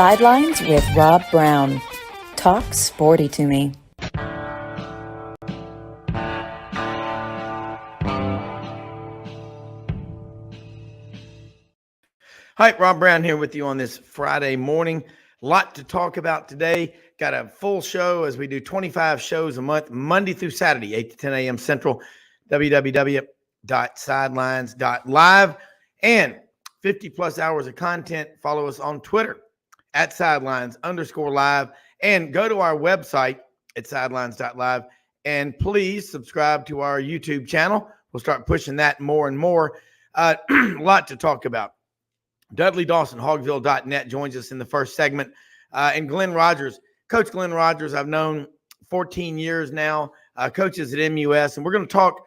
Sidelines with Rob Browne. Talk sporty to me. Hi, Rob Browne here with you on this Friday morning. A lot to talk about today. Got a full show as we do 25 shows a month, Monday through Saturday, 8 to 10 a.m. Central, www.sidelines.live, and 50 plus hours of content. Follow us on Twitter at sidelines_live, and go to our website at sidelines.live, and please subscribe to our YouTube channel. We'll start pushing that more and more. A lot to talk about. Dudley Dawson, Hogville.net, joins us in the first segment. And Glen Rogers, Coach Glen Rogers, I've known 14 years now, coaches at MUS. And we're going to talk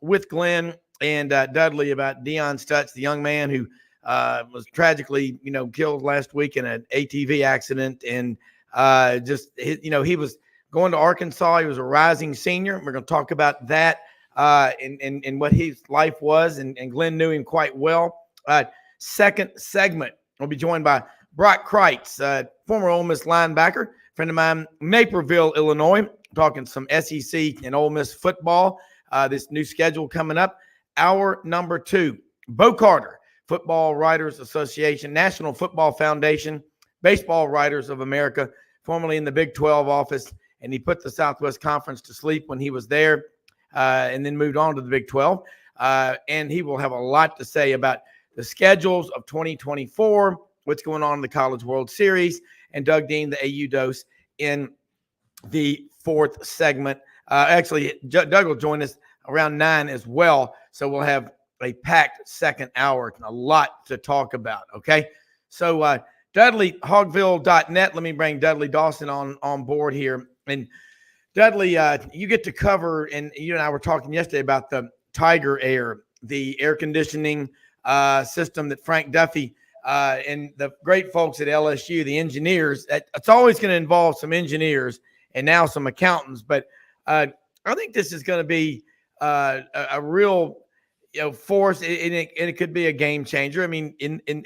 with Glen and Dudley about Deion Stutz, the young man who was tragically, killed last week in an ATV accident. And he was going to Arkansas. He was a rising senior. We're going to talk about that and what his life was. And Glen knew him quite well. Second segment, we'll be joined by Broc, former Ole Miss linebacker, friend of mine, Naperville, Illinois, talking some SEC and Ole Miss football. This new schedule coming up. Hour number 2, Bo Carter, Football Writers Association, National Football Foundation, Baseball Writers of America, formerly in the Big 12 office, and he put the Southwest Conference to sleep when he was there, and then moved on to the Big 12. And he will have a lot to say about the schedules of 2024, what's going on in the College World Series, and Doug Dean, the AU Dose, in the fourth segment. Actually, Doug will join us around 9 as well, so we'll have a packed second hour, a lot to talk about, okay? So Dudley, Hogville.net, let me bring Dudley Dawson on board here. And Dudley, you get to cover, and you and I were talking yesterday about the Tiger Air, the air conditioning system that Frank Duffy and the great folks at LSU, the engineers, it's always going to involve some engineers and now some accountants. But I think this is going to be a real force, and it could be a game changer. I mean,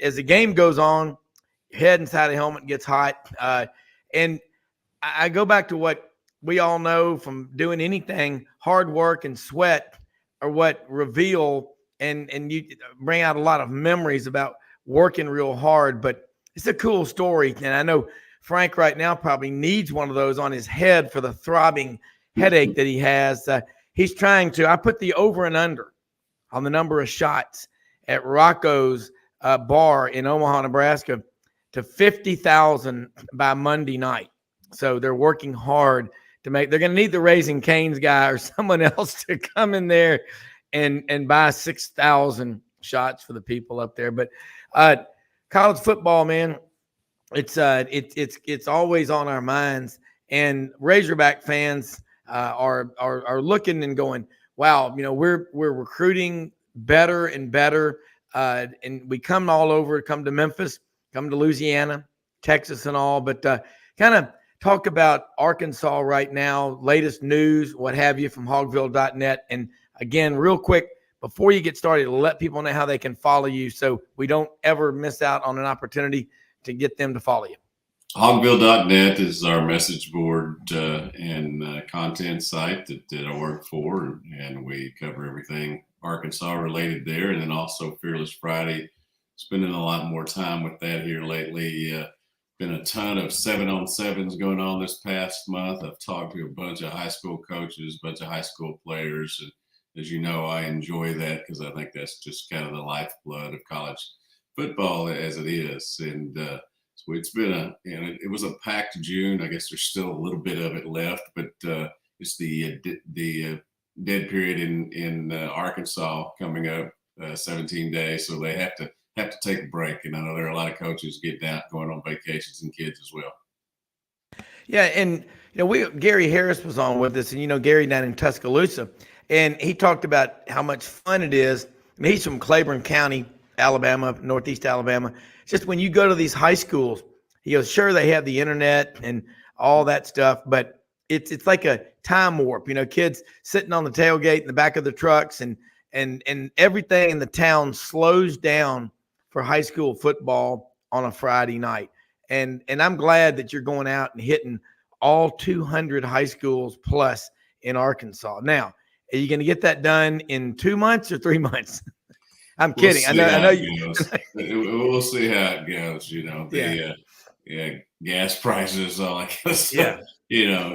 as the game goes on, your head inside the helmet gets hot. And I go back to what we all know from doing anything, hard work and sweat are what reveal and you bring out a lot of memories about working real hard. But it's a cool story. And I know Frank right now probably needs one of those on his head for the throbbing headache that he has. He's trying to – I put the over and under on the number of shots at Rocco's bar in Omaha, Nebraska to 50,000 by Monday night. So they're working hard to make – they're going to need the Raising Cane's guy or someone else to come in there and buy 6,000 shots for the people up there. But college football, man, it's always on our minds. And Razorback fans are looking and going, wow, we're recruiting better and better. And we come all over, come to Memphis, come to Louisiana, Texas and all. But kind of talk about Arkansas right now, latest news, what have you, from Hogville.net. And again, real quick, before you get started, let people know how they can follow you so we don't ever miss out on an opportunity to get them to follow you. Hogville.net is our message board and content site that I work for, and we cover everything Arkansas related there. And then also Fearless Friday, spending a lot more time with that here lately. Been a ton of 7-on-7s going on this past month. I've talked to a bunch of high school coaches, a bunch of high school players, and as you know, I enjoy that because I think that's just kind of the lifeblood of college football as it is. And so it's been it was a packed June. I guess there's still a little bit of it left, but it's the dead period in Arkansas coming up, 17 days. So they have to take a break. And I know there are a lot of coaches going on vacations and kids as well. Yeah, and Gary Harris was on with us, and Gary down in Tuscaloosa. And he talked about how much fun it is. I mean, he's from Claiborne County, Alabama, northeast Alabama. It's just when you go to these high schools, he goes, sure, they have the internet and all that stuff, but it's like a time warp. Kids sitting on the tailgate in the back of the trucks, and everything in the town slows down for high school football on a Friday night. And I'm glad that you're going out and hitting all 200 high schools plus in Arkansas. Now, are you going to get that done in 2 months or 3 months? I'm kidding. I know you. We'll see how it goes. You know, gas prices, all that kind of stuff. You know,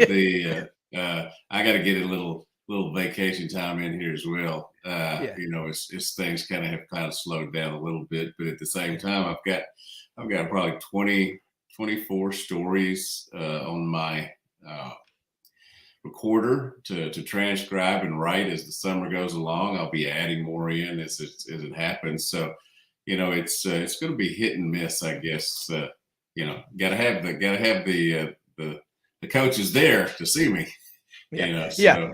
I got to get a little vacation time in here as well. You know, as things kind of slowed down a little bit, but at the same time, I've got probably 24 stories on my recorder to transcribe and write as the summer goes along. I'll be adding more in as it happens. So, you know, it's going to be hit and miss, I guess. You know, gotta have the coaches there to see me. Yeah. You know, so.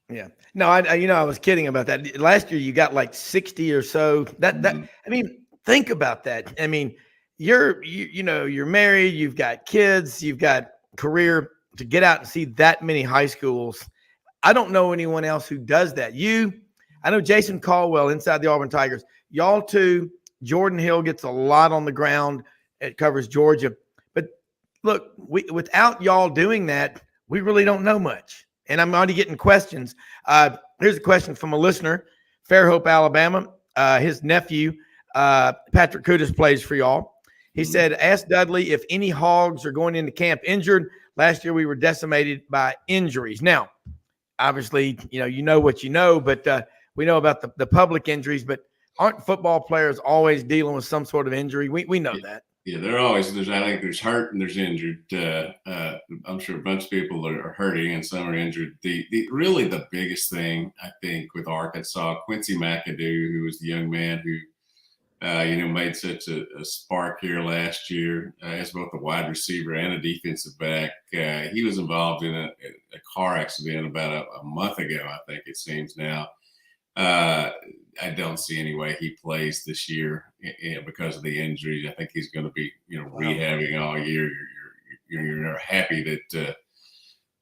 Yeah. No, I was kidding about that. Last year you got like 60 or so. I mean, think about that. I mean, you're married, you've got kids, you've got career. To get out and see that many high schools, I don't know anyone else who does that. I know Jason Caldwell inside the Auburn Tigers. Y'all too. Jordan Hill gets a lot on the ground. It covers Georgia. But look, without y'all doing that, we really don't know much. And I'm already getting questions. Here's a question from a listener, Fairhope, Alabama. His nephew, Patrick Kudus, plays for y'all. He said, ask Dudley if any Hogs are going into camp injured. Last year we were decimated by injuries. Now, obviously, you know what you know, but we know about the public injuries, but aren't football players always dealing with some sort of injury? We know that. Yeah, I think there's hurt and there's injured. I'm sure a bunch of people are hurting and some are injured. Really the biggest thing, I think, with Arkansas, Quincy McAdoo, who was the young man who made such a spark here last year as both a wide receiver and a defensive back. He was involved in a car accident about a month ago, I think it seems now. I don't see any way he plays this year because of the injury. I think he's going to be, rehabbing all year. You're happy that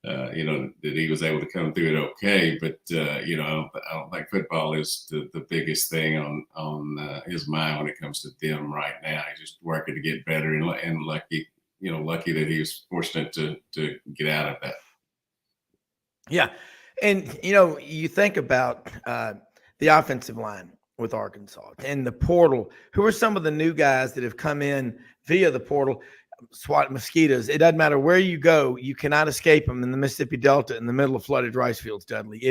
that he was able to come through it okay. But I don't think football is the biggest thing on his mind when it comes to them right now. He's just working to get better and lucky that he was fortunate to get out of that. Yeah, and you think about the offensive line with Arkansas and the portal. Who are some of the new guys that have come in via the portal? SWAT mosquitoes. It doesn't matter where you go. You cannot escape them in the Mississippi Delta in the middle of flooded rice fields, Dudley.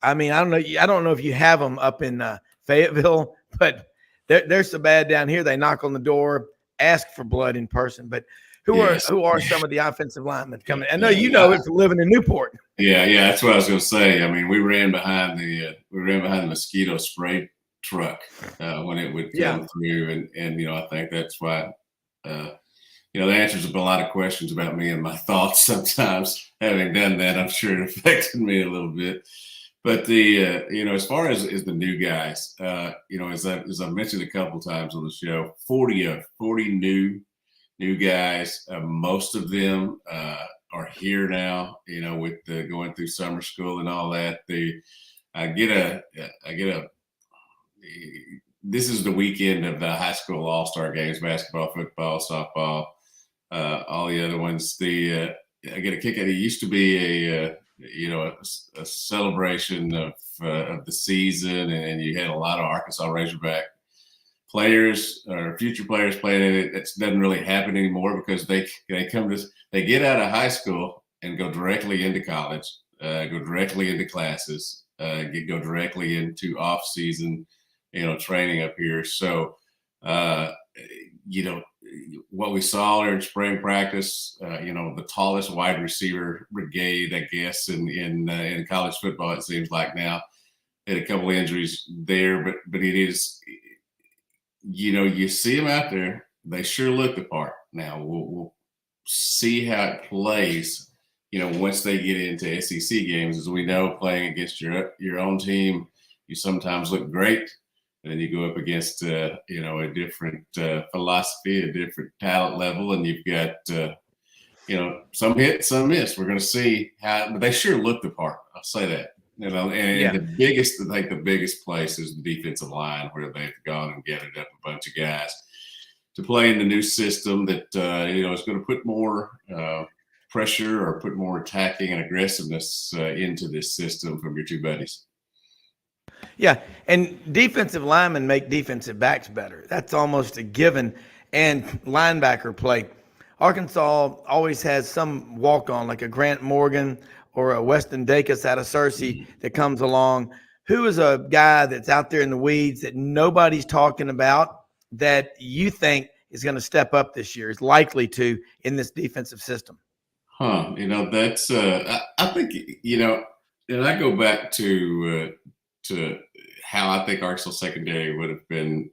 I don't know if you have them up in Fayetteville, but they're so bad down here. They knock on the door, ask for blood in person. But who are some of the offensive linemen coming? I know it's living in Newport. Yeah, that's what I was going to say. I mean, we ran behind the mosquito spray truck when it would come through, and I think that's why. The answers have been a lot of questions about me and my thoughts sometimes. Having done that, I'm sure it affected me a little bit. But as far as the new guys, as I mentioned a couple times on the show, 40 new guys. Most of them are here now. With going through summer school and all that. This is the weekend of the high school all-star games: basketball, football, softball. All the other ones, I get a kick out. It used to be a celebration of the season, and you had a lot of Arkansas Razorback players or future players playing in it. That doesn't really happen anymore because they get out of high school and go directly into college, go directly into classes, go directly into off-season, training up here. So, what we saw there in spring practice, the tallest wide receiver brigade, I guess, in college football, it seems like now. Had a couple of injuries there, but it is, you see them out there. They sure look the part. Now we'll see how it plays, once they get into SEC games. As we know, playing against your own team, you sometimes look great. And then you go up against, a different philosophy, a different talent level, and you've got, some hit, some miss. We're going to see how, but they sure look the part. I'll say that. The biggest place is the defensive line, where they've gone and gathered up a bunch of guys play in the new system that is going to put more pressure or put more attacking and aggressiveness into this system from your two buddies. Yeah, and defensive linemen make defensive backs better. That's almost a given. And linebacker play. Arkansas always has some walk-on, like a Grant Morgan or a Weston Dacus out of Searcy that comes along. Who is a guy that's out there in the weeds that nobody's talking about that you think is going to step up this year, is likely to in this defensive system? That's I think, and I go back to how I think Arkansas secondary would have been,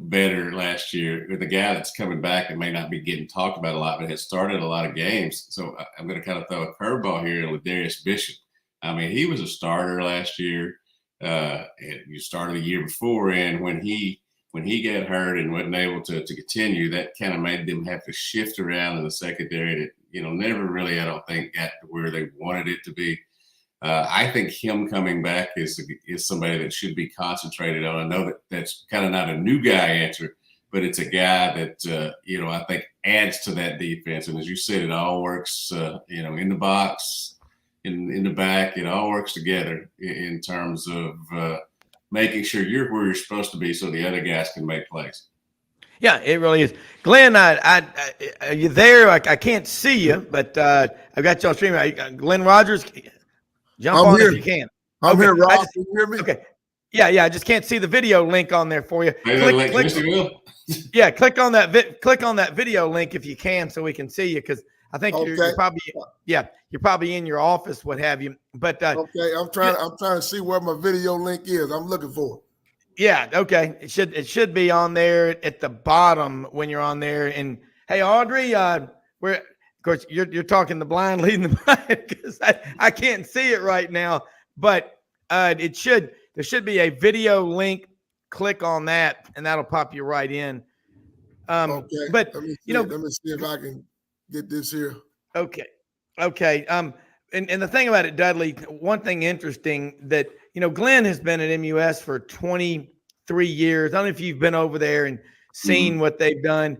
better last year. The guy that's coming back and may not be getting talked about a lot, but has started a lot of games. So I'm going to kind of throw a curveball here with Darius Bishop. I mean, he was a starter last year. And you started the year before, and when he got hurt and wasn't able to continue, that kind of made them have to shift around in the secondary that, never really, I don't think, got to where they wanted it to be. I think him coming back is somebody that should be concentrated on. I know that's kind of not a new guy answer, but it's a guy that, I think adds to that defense. And as you said, it all works, in the box, in the back, it all works together in terms of making sure you're where you're supposed to be so the other guys can make plays. Yeah, it really is. Glen, are you there? I can't see you, but I've got you on stream. Glen Rogers, jump on here. if you can. I'm okay. here, Rob. Can you hear me? Okay. Yeah. I just can't see the video link on there for you. Click on that video link if you can, so we can see you, because I think you're probably in your office, what have you. But okay, I'm trying to see where my video link is. I'm looking for it. Yeah, okay. It should be on there at the bottom when you're on there. And hey, Audrey, of course you're talking the blind leading the blind, because I can't see it right now. But there should be a video link. Click on that, and that'll pop you right in. Okay. But let me see if I can get this here. Okay. And the thing about it, Dudley, one thing interesting that, Glen has been at MUS for 23 years. I don't know if you've been over there and seen what they've done.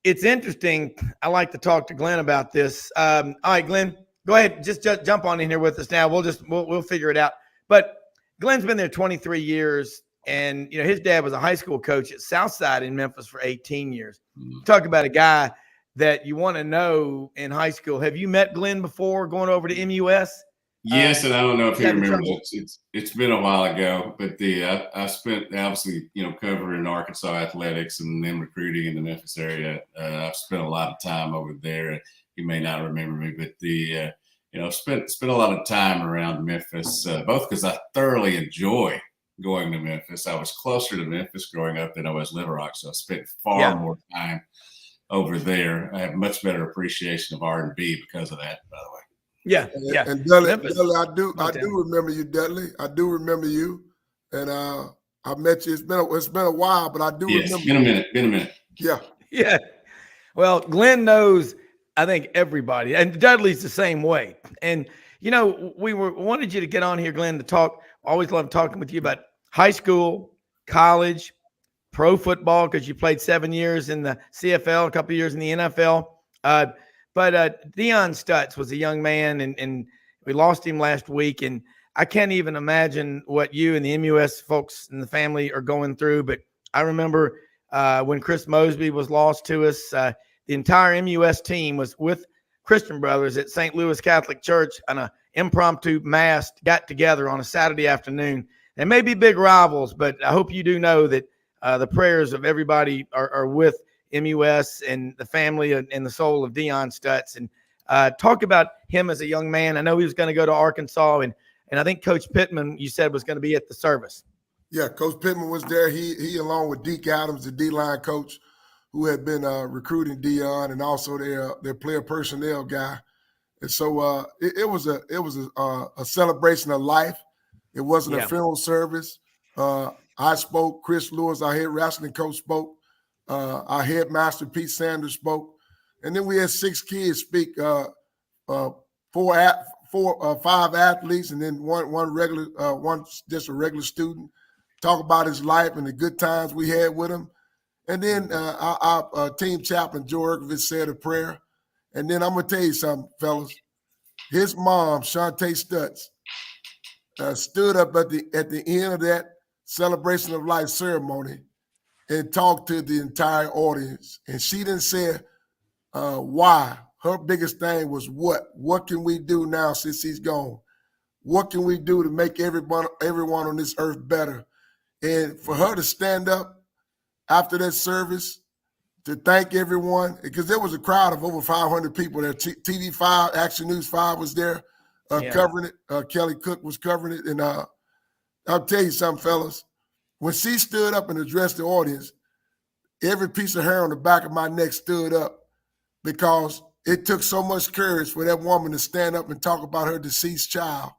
It's interesting. I like to talk to Glen about this. All right, Glen, go ahead. Just jump on in here with us now. We'll figure it out. But Glen's been there 23 years. And, his dad was a high school coach at Southside in Memphis for 18 years. Talk about a guy that you want to know in high school. Have you met Glen before going over to MUS? Yes, and I don't know if he remembers. It's been a while ago, but I spent obviously covering Arkansas athletics and then recruiting in the Memphis area. I've spent a lot of time over there. You may not remember me, but spent a lot of time around Memphis, both because I thoroughly enjoy going to Memphis. I was closer to Memphis growing up than I was Little Rock, so I spent far more time over there. I have much better appreciation of R&B because of that, by the way. Yeah. And Dudley, I do remember you, Dudley. I do remember you, and I met you. It's been a while, but I do remember. Been a minute. Yeah. Well, Glen knows, I think, everybody, and Dudley's the same way. And we wanted you to get on here, Glen, to talk. Always love talking with you about high school, college, pro football, because you played 7 years in the CFL, a couple of years in the NFL. But Deion Stutz was a young man, and we lost him last week. And I can't even imagine what you and the MUS folks and the family are going through. But I remember when Chris Mosby was lost to us, the entire MUS team was with Christian Brothers at St. Louis Catholic Church on an impromptu mass, got together on a Saturday afternoon. They may be big rivals, but I hope you do know that the prayers of everybody are with MUS and the family and the soul of Deion Stutz. And talk about him as a young man. I know he was going to go to Arkansas, and I think Coach Pittman, you said, was going to be at the service. Yeah, Coach Pittman was there. He along with Deke Adams, the D-line coach, who had been recruiting Deion, and also their player personnel guy. And so it was a celebration of life. It wasn't a funeral service. I spoke. Chris Lewis, our head wrestling coach, spoke. Our headmaster, Pete Sanders, spoke. And then we had 6 kids speak, 5 athletes, and then one just a regular student, talk about his life and the good times we had with him. And then our team chaplain, Joe Erkovich, said a prayer. And then I'm going to tell you something, fellas. His mom, Shantae Stutz, stood up at the end of that celebration of life ceremony and talked to the entire audience. And she didn't say why. Her biggest thing was what? What can we do now since he's gone? What can we do to make everyone on this earth better? And for her to stand up after that service to thank everyone, because there was a crowd of over 500 people there. TV5, Action News 5 was there covering it. Kelly Cook was covering it. And I'll tell you something, fellas. When she stood up and addressed the audience, every piece of hair on the back of my neck stood up, because it took so much courage for that woman to stand up and talk about her deceased child.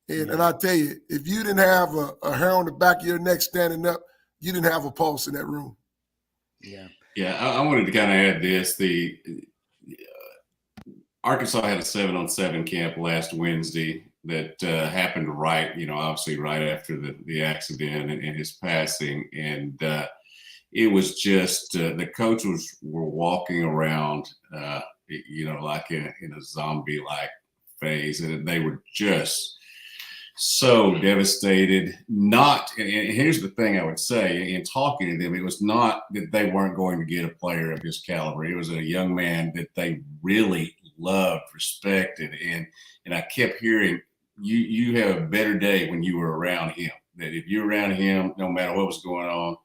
And I tell you, if you didn't have a hair on the back of your neck standing up, you didn't have a pulse in that room. Yeah, I wanted to kind of add this. The Arkansas had a 7-on-7 camp last Wednesday that happened obviously right after the accident and his passing. And it was just the coaches were walking around, like in a zombie-like phase, and they were just so devastated. And here's the thing I would say, in talking to them, it was not that they weren't going to get a player of his caliber. It was a young man that they really loved, respected, and I kept hearing, you have a better day when you were around him. That if you're around him, no matter what was going on,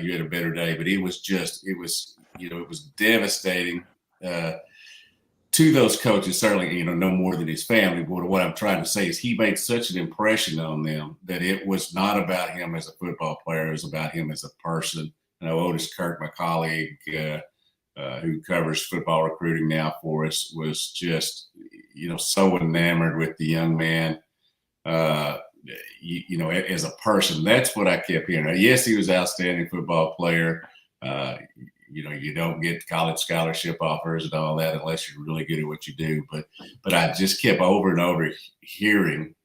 you had a better day. But it was devastating to those coaches, certainly, no more than his family. But what I'm trying to say is he made such an impression on them that it was not about him as a football player. It was about him as a person. Otis Kirk, my colleague, who covers football recruiting now for us, was just, so enamored with the young man, as a person. That's what I kept hearing. Yes, he was an outstanding football player. You don't get college scholarship offers and all that unless you're really good at what you do. But I just kept over and over hearing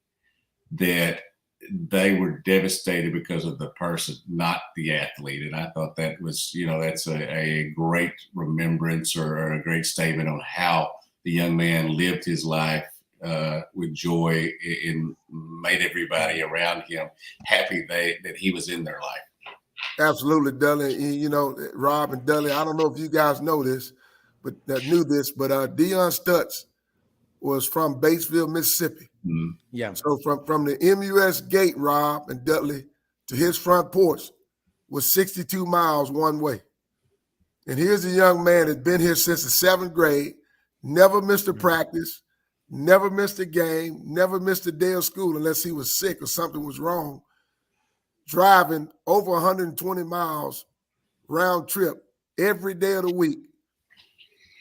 that they were devastated because of the person, not the athlete. And I thought that was, that's a great remembrance or a great statement on how the young man lived his life with joy and made everybody around him happy that he was in their life. Absolutely, Dudley. Rob and Dudley, I don't know if you guys know this, but knew this, but Deion Stutz was from Batesville, Mississippi. Mm-hmm. Yeah. So from the MUS gate, Rob and Dudley, to his front porch was 62 miles one way. And here's a young man that's been here since the 7th grade, never missed a practice, never missed a game, never missed a day of school unless he was sick or something was wrong, driving over 120 miles round trip every day of the week.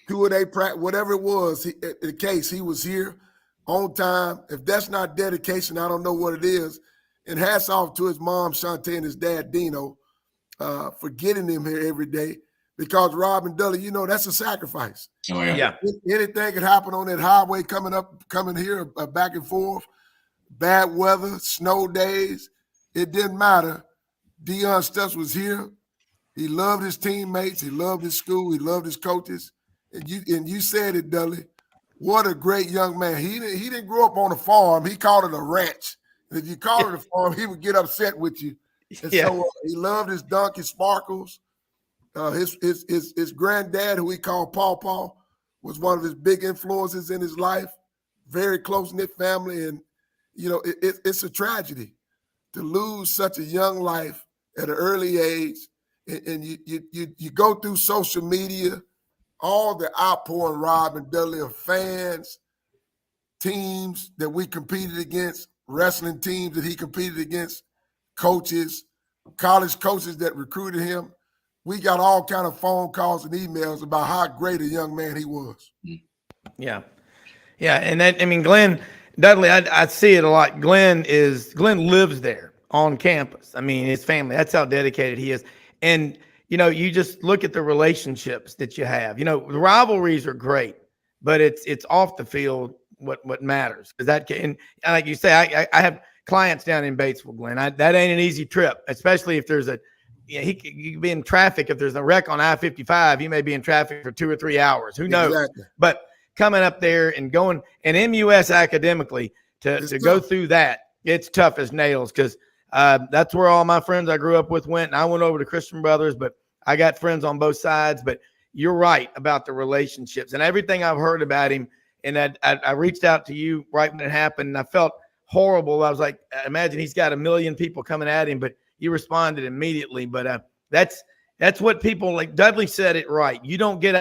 2-a-day practice, whatever it was, the case, he was here on time. If that's not dedication, I don't know what it is. And hats off to his mom, Shantae, and his dad, Dino, for getting him here every day. Because Rob and Dudley, that's a sacrifice. Oh, yeah. Anything could happen on that highway coming here, back and forth, bad weather, snow days. It didn't matter. Deion Stutz was here. He loved his teammates. He loved his school. He loved his coaches. And you said it, Dudley. What a great young man. He didn't grow up on a farm. He called it a ranch. And if you called it a farm, he would get upset with you. And so he loved his donkey Sparkles. His granddad, who he called Paw, was one of his big influences in his life. Very close-knit family. And, it's a tragedy to lose such a young life at an early age. And you go through social media, all the outpouring, Rob and Dudley, of fans, teams that we competed against, wrestling teams that he competed against, coaches, college coaches that recruited him. We got all kind of phone calls and emails about how great a young man he was. Yeah. And Glen, Dudley, I see it a lot. Glen lives there on campus. His family, that's how dedicated he is. And, you just look at the relationships that you have. The rivalries are great, but it's off the field what matters. Because and like you say, I have clients down in Batesville, Glen. That ain't an easy trip, especially if there's a he could be in traffic. If there's a wreck on I-55, he may be in traffic for 2 or 3 hours. Who knows? Exactly. But coming up there and going and MUS academically to go through that, it's tough as nails because that's where all my friends I grew up with went. And I went over to Christian Brothers, but I got friends on both sides. But you're right about the relationships and everything I've heard about him. And I reached out to you right when it happened, and I felt horrible. I was like, imagine he's got 1 million people coming at him, but you responded immediately. But that's what people like. Dudley said it right. You don't get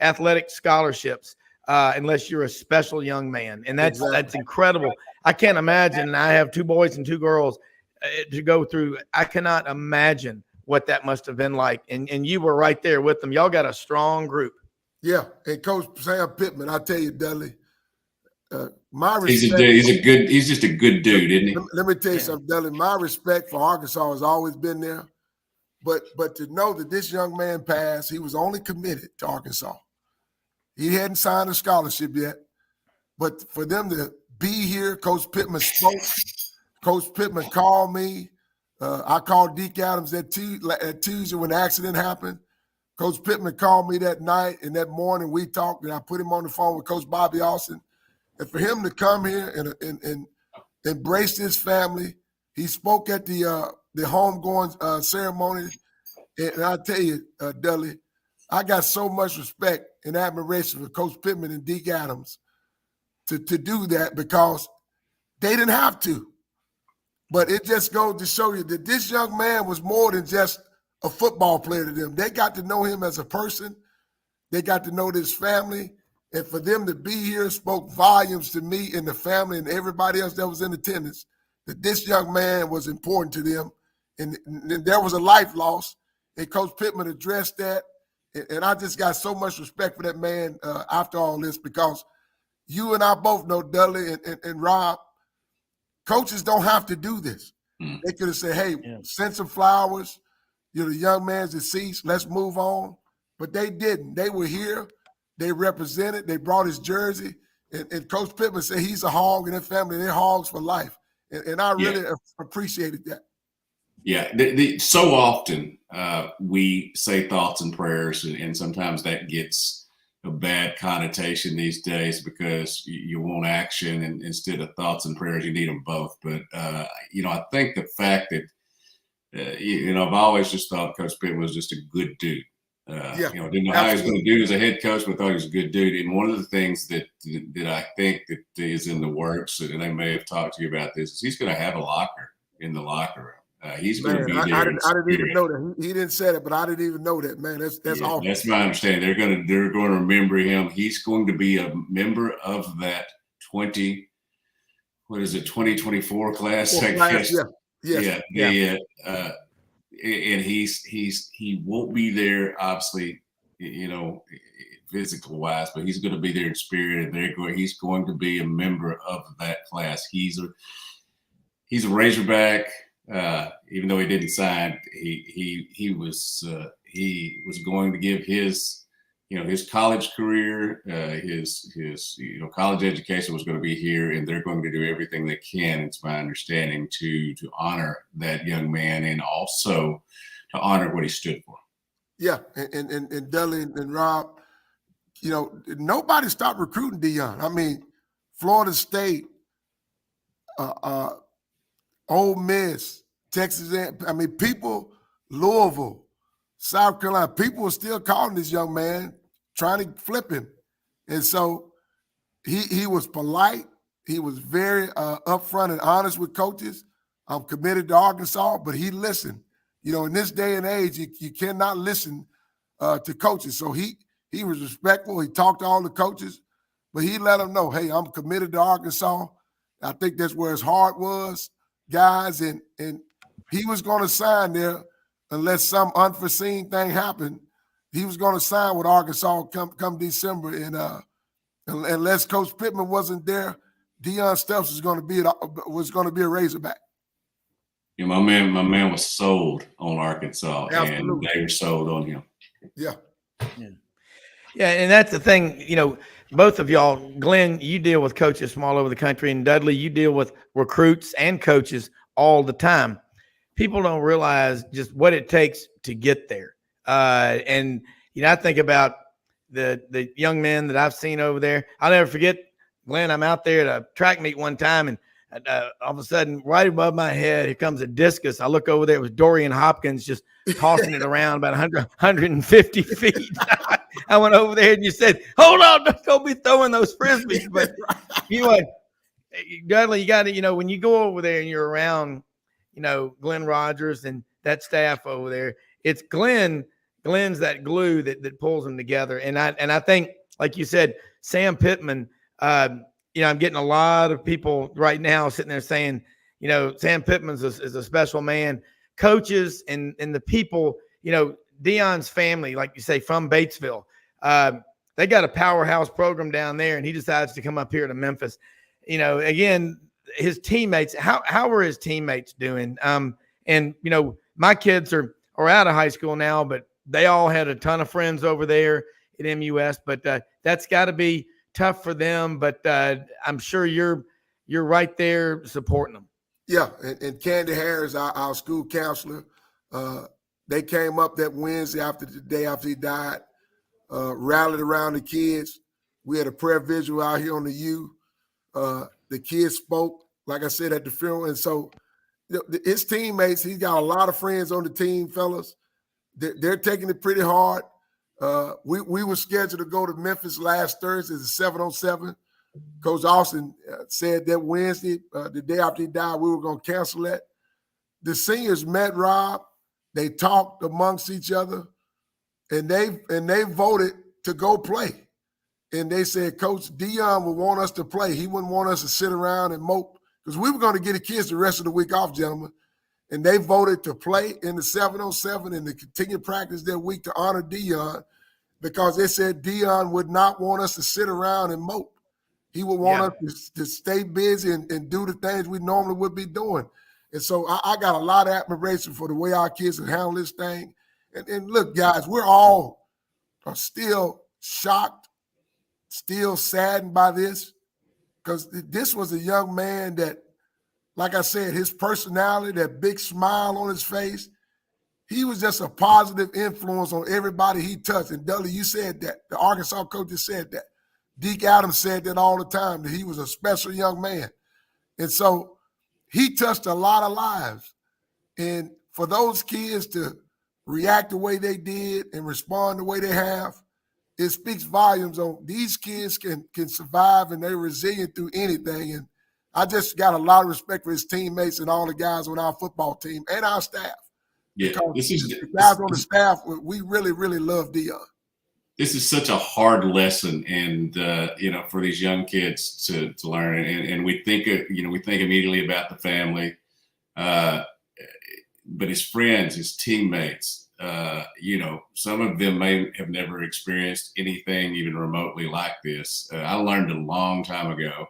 athletic scholarships unless you're a special young man, and that's incredible. I can't imagine. I have 2 boys and 2 girls to go through. I cannot imagine what that must have been like. And you were right there with them. Y'all got a strong group. Yeah, and Coach Sam Pittman, I tell you, Dudley, my He's respect. he's just a good dude, isn't he? Let me tell you something, Dudley. My respect for Arkansas has always been there, but to know that this young man passed, he was only committed to Arkansas. He hadn't signed a scholarship yet, but for them to be here, Coach Pittman spoke. Coach Pittman called me. I called Deke Adams at Tuesday when the accident happened. Coach Pittman called me that night, and that morning we talked, and I put him on the phone with Coach Bobby Austin. And for him to come here and embrace his family, he spoke at the homegoing ceremony. And I tell you, Dudley, I got so much respect and admiration for Coach Pittman and Deke Adams to do that because they didn't have to. But it just goes to show you that this young man was more than just a football player to them. They got to know him as a person. They got to know this family. And for them to be here spoke volumes to me and the family and everybody else that was in attendance, that this young man was important to them. And there was a life loss. And Coach Pittman addressed that. And I just got so much respect for that man after all this because you and I both know, Dudley and Rob, coaches don't have to do this. They could have said, hey, send some flowers. The young man's deceased. Let's move on. But they didn't. They were here. They represented. They brought his jersey. And Coach Pittman said he's a hog and their family, they're hogs for life. And I really appreciated that. Yeah. So often we say thoughts and prayers, and sometimes that gets a bad connotation these days because you want action and instead of thoughts and prayers, you need them both. But, I think the fact that, I've always just thought Coach Pittman was just a good dude. Didn't know how he was going to do as a head coach, but thought he was a good dude. And one of the things that I think that is in the works, and I may have talked to you about this, is he's going to have a locker in the locker room. He's going to be there. I didn't even know that. He didn't say it, but I didn't even know that, man. That's awesome. That's my understanding. They're going to remember him. He's going to be a member of that 2024 class, I guess. Yeah. And he won't be there, obviously, physical wise, but he's going to be there in spirit, and he's going to be a member of that class. He's a Razorback, even though he didn't sign. He was going to give his college career, his college education was going to be here, and they're going to do everything they can, it's my understanding, to honor that young man and also to honor what he stood for. Yeah, and Dudley and Rob, nobody stopped recruiting Deion. I mean, Florida State, Ole Miss, Texas A&M, people, Louisville, South Carolina, people were still calling this young man, trying to flip him. And so he was polite. He was very upfront and honest with coaches. I'm committed to Arkansas, but he listened. In this day and age, you cannot listen to coaches. So he was respectful. He talked to all the coaches, but he let them know, hey, I'm committed to Arkansas. I think that's where his heart was, guys. And he was going to sign there unless some unforeseen thing happened. He was going to sign with Arkansas come December. And unless Coach Pittman wasn't there, Deion Stubbs was going to be a Razorback. My man was sold on Arkansas. Absolutely. And they were sold on him. Yeah. Yeah, and that's the thing, both of y'all, Glen, you deal with coaches from all over the country, and Dudley, you deal with recruits and coaches all the time. people don't realize just what it takes to get there. And I think about the young men that I've seen over there. I'll never forget, Glen. I'm out there at a track meet one time, and all of a sudden, right above my head, here comes a discus. I look over there, it was Dorian Hopkins just tossing it around about 150 feet. I went over there and you said, hold on, don't be throwing those Frisbees. But Dudley, you got to, when you go over there and you're around, Glen Rogers and that staff over there, it's Glen's that glue that pulls them together. And I think, like you said, Sam Pittman, I'm getting a lot of people right now sitting there saying, Sam Pittman is a special man. Coaches and the people, Deion's family, like you say, from Batesville, they got a powerhouse program down there, and he decides to come up here to Memphis. Again, his teammates, how are his teammates doing? And my kids are out of high school now, but they all had a ton of friends over there at MUS. But that's got to be tough for them. But I'm sure you're right there supporting them. Yeah, and Candy Harris, our school counselor, they came up that Wednesday after the day after he died, rallied around the kids. We had a prayer visual out here on the U. The kids spoke, like I said, at the funeral. And so his teammates, he's got a lot of friends on the team, fellas. They're taking it pretty hard. We were scheduled to go to Memphis last Thursday, the 7-on-7. Coach Dawson said that Wednesday, the day after he died, we were going to cancel that. The seniors met Rob. They talked amongst each other, and they voted to go play. And they said, Coach Deion would want us to play. He wouldn't want us to sit around and mope, because we were going to get the kids the rest of the week off, gentlemen. And they voted to play in the 7-on-7 and to continue practice their week to honor Deion, because they said Deion would not want us to sit around and mope. He would want us to stay busy and do the things we normally would be doing. And so I got a lot of admiration for the way our kids have handled this thing. And look, guys, we're all still shocked, still saddened by this, because this was a young man that, like I said, his personality, that big smile on his face, he was just a positive influence on everybody he touched. And Dudley, you said that. The Arkansas coaches said that. Deke Adams said that all the time, that he was a special young man. And so he touched a lot of lives. And for those kids to react the way they did and respond the way they have, it speaks volumes on these kids can survive, and they're resilient through anything. And I just got a lot of respect for his teammates and all the guys on our football team and our staff. Yeah, the guys on the staff, we really, really love Deion. This is such a hard lesson, and for these young kids to learn. And we think immediately about the family, but his friends, his teammates. Some of them may have never experienced anything even remotely like this. I learned a long time ago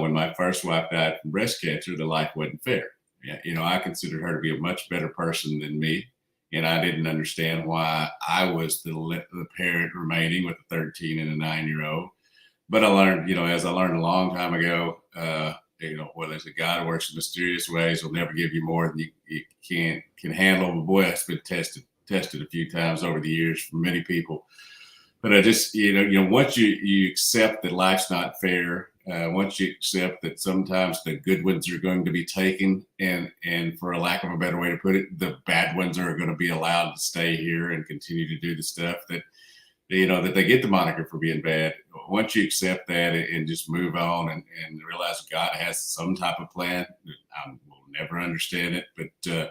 when my first wife died from breast cancer, that life wasn't fair. I considered her to be a much better person than me. And I didn't understand why I was the parent remaining with a 13 and a 9-year-old. But I learned, as I learned a long time ago, well, there's a God who works in mysterious ways, will never give you more than you can handle. Boy, that's been tested a few times over the years for many people. But I just, once you accept that life's not fair, once you accept that sometimes the good ones are going to be taken, and for a lack of a better way to put it, the bad ones are going to be allowed to stay here and continue to do the stuff that, that they get the moniker for being bad. Once you accept that and just move on and realize God has some type of plan, I will never understand it. But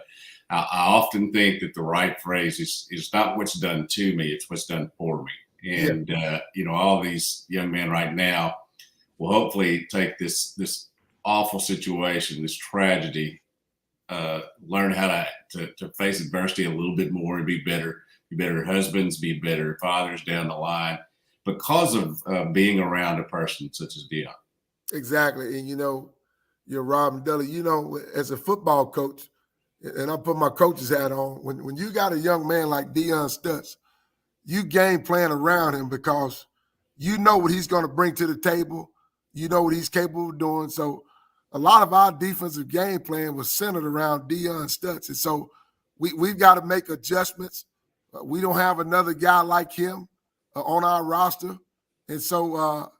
I often think that the right phrase is not what's done to me, it's what's done for me. And, all these young men right now will hopefully take this awful situation, this tragedy, learn how to face adversity a little bit more and be better husbands, be better fathers down the line because of being around a person such as Deion. Exactly. And, you're Rob and Dudley, as a football coach, and I put my coach's hat on, when you got a young man like Deion Stutz, you game plan around him because you know what he's going to bring to the table. You know what he's capable of doing. So a lot of our defensive game plan was centered around Deion Stutz. And so we've got to make adjustments. We don't have another guy like him on our roster. And so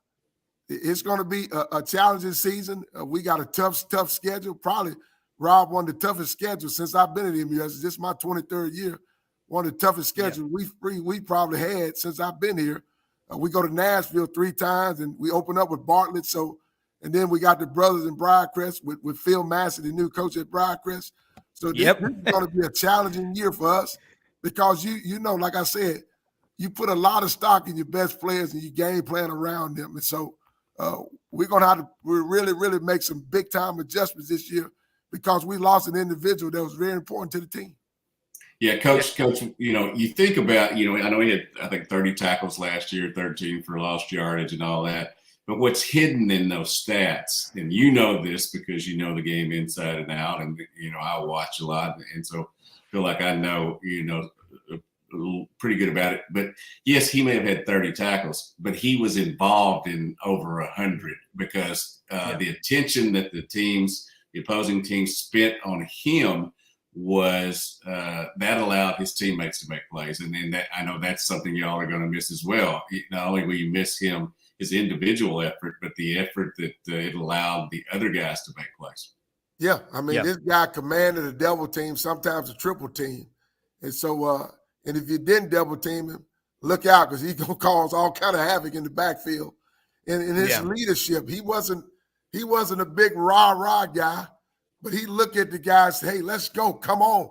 it's going to be a challenging season. We got a tough schedule. Probably, Rob, one of the toughest schedules since I've been at MUS. This is my 23rd year. One of the toughest schedules we probably had since I've been here. We go to Nashville 3 times, and we open up with Bartlett. So, and then we got the brothers in Briarcrest with Phil Massey, the new coach at Briarcrest. So this is going to be a challenging year for us because you know, like I said, you put a lot of stock in your best players and you game plan around them. And so we're going to have to really make some big time adjustments this year because we lost an individual that was very important to the team. Yeah, Coach, you know, you think about, you know, I know he had, I think, 30 tackles last year, 13 for lost yardage and all that. But what's hidden in those stats, and you know this because you know the game inside and out, and, you know, I watch a lot. And so I feel like I know, you know, pretty good about it. But, yes, he may have had 30 tackles, but he was involved in over 100 because the attention that the opposing teams spent on him was that allowed his teammates to make plays. And then I know that's something y'all are going to miss as well. Not only will you miss him, his individual effort, but the effort that it allowed the other guys to make plays. Yeah, I mean, this guy commanded a double team, sometimes a triple team. And so, and if you didn't double team him, look out because he's going to cause all kind of havoc in the backfield. And in his leadership, he wasn't a big rah-rah guy. But he looked at the guys, hey, let's go. Come on.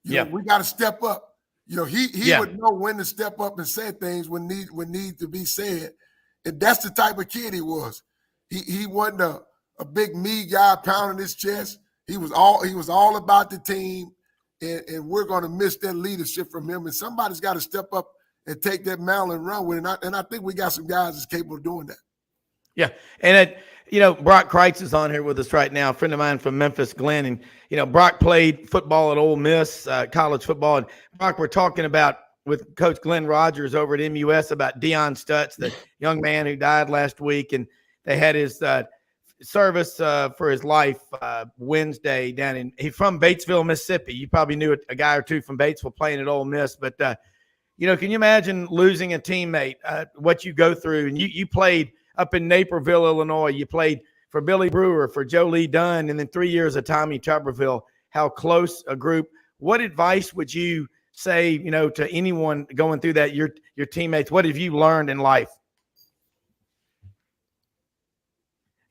You know, we got to step up. You know, he would know when to step up and say things when need to be said. And that's the type of kid he was. He wasn't a big me guy pounding his chest. He was all about the team, and we're going to miss that leadership from him. And somebody's got to step up and take that mantle and run with it. And I think we got some guys that's capable of doing that. Yeah. And you know, Broc Krietz is on here with us right now, a friend of mine from Memphis, Glen. And, you know, Broc played football at Ole Miss, college football. And, Broc, we're talking about with Coach Glen Rogers over at MUS about Deion Stutz, the young man who died last week. And they had his service for his life Wednesday he's from Batesville, Mississippi. You probably knew a guy or two from Batesville playing at Ole Miss. But, you know, can you imagine losing a teammate, what you go through? And you played up in Naperville, Illinois. You played for Billy Brewer, for Joe Lee Dunn, and then 3 years of Tommy Tuberville. How close a group. What advice would you say, you know, to anyone going through that, your teammates? What have you learned in life?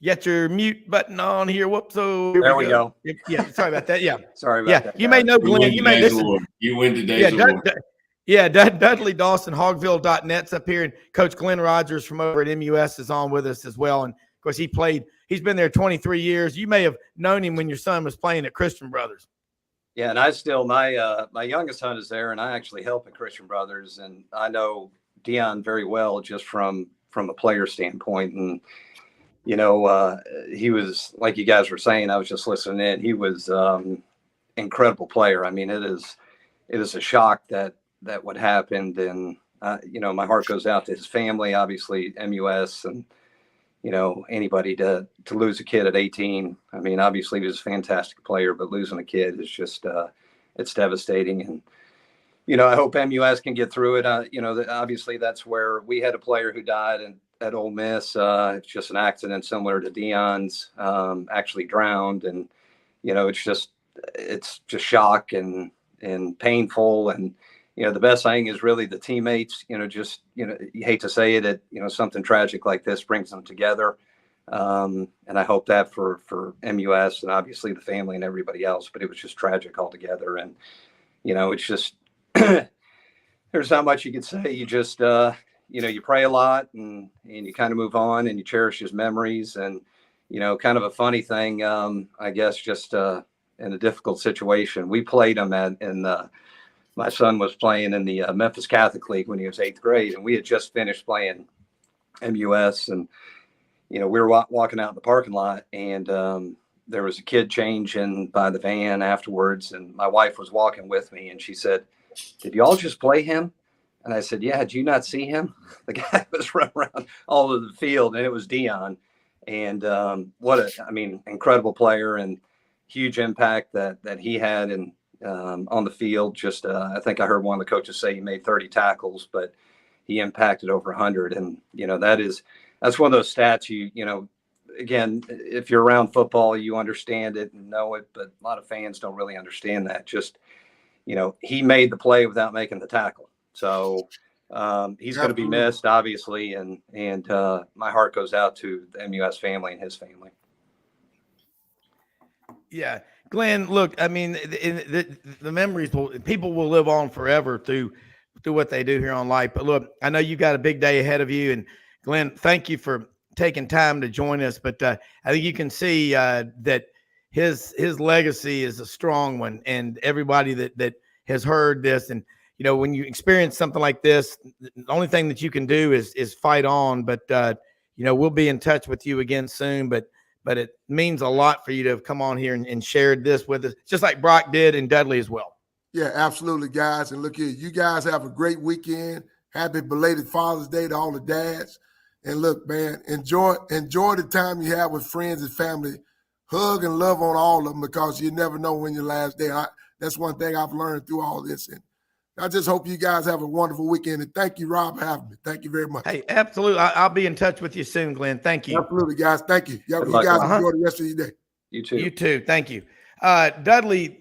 Get your mute button on here. Whoops. So there we go. Yeah, sorry about that. Yeah. Sorry about that. You may know Glenn. You win today's award. Dudley, Dawson, Hogville.net's up here. And Coach Glen Rogers from over at MUS is on with us as well. And, of course, he's been there 23 years. You may have known him when your son was playing at Christian Brothers. Yeah, and I still, my youngest son is there, and I actually help at Christian Brothers. And I know Deion very well just from a player standpoint. And, you know, he was, like you guys were saying, I was just listening in, he was incredible player. I mean, it is a shock that what happened, and you know, my heart goes out to his family, obviously MUS, and you know, anybody to lose a kid at 18. I mean, obviously he was a fantastic player, but losing a kid is just it's devastating. And you know, I hope MUS can get through it. You know, obviously that's where we had a player who died at Ole Miss. It's just an accident similar to Deion's, actually drowned, and you know, it's just shock and painful. And you know, the best thing is really the teammates, you know, just, you know, you hate to say it, you know, something tragic like this brings them together. And I hope that for MUS and obviously the family and everybody else, but it was just tragic altogether. And, you know, it's just, there's not much you can say. You just, you know, you pray a lot and you kind of move on and you cherish his memories. And, you know, kind of a funny thing, I guess, just in a difficult situation, we played him my son was playing in the Memphis Catholic League when he was 8th grade, and we had just finished playing MUS. And, you know, we were walking out in the parking lot, and there was a kid changing by the van afterwards, and my wife was walking with me, and she said, "Did you all just play him?" And I said, "Yeah, did you not see him?" The guy was running around all over the field, and it was Deion. And incredible player and huge impact that he had on the field. Just I think I heard one of the coaches say he made 30 tackles, but he impacted over 100. And that's one of those stats again, if you're around football, you understand it and know it, but a lot of fans don't really understand that. Just he made the play without making the tackle. So he's going to be missed, obviously, and my heart goes out to the MUS family and his family. Yeah, Glenn, look, I mean, the memories people will live on forever through what they do here on Life. But look, I know you got a big day ahead of you, and Glenn, thank you for taking time to join us. But I think you can see that his legacy is a strong one, and everybody that has heard this, and when you experience something like this, the only thing that you can do is fight on. But we'll be in touch with you again soon. But it means a lot for you to have come on here and shared this with us, just like Broc did and Dudley as well. Yeah, absolutely, guys. And look here, you guys have a great weekend. Happy belated Father's Day to all the dads. And look, man, enjoy the time you have with friends and family. Hug and love on all of them, because you never know when your last day. That's one thing I've learned through all this. And I just hope you guys have a wonderful weekend. And thank you, Rob, for having me. Thank you very much. Hey, absolutely. I'll be in touch with you soon, Glenn. Thank you. Absolutely, guys. Thank you. You guys enjoy the rest of your day. You too. You too. Thank you. Dudley,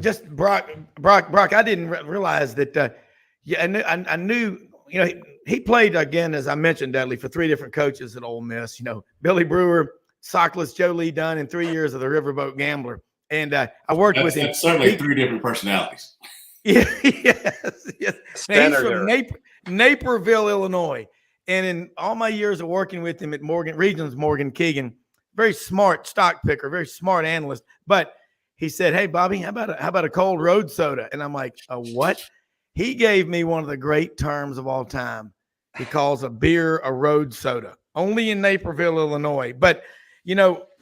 just Broc, I didn't realize that. I knew, he played, again, as I mentioned, Dudley, for 3 different coaches at Ole Miss. Billy Brewer, Sockless, Joe Lee Dunn, and 3 years of the Riverboat Gambler. And I worked with him. That's certainly 3 different personalities. Yeah, yes. He's from Naperville, Illinois. And in all my years of working with him at Regions Morgan Keegan, very smart stock picker, very smart analyst. But he said, "Hey, Bobby, how about a cold road soda?" And I'm like, "A what?" He gave me one of the great terms of all time. He calls a beer a road soda, only in Naperville, Illinois. But,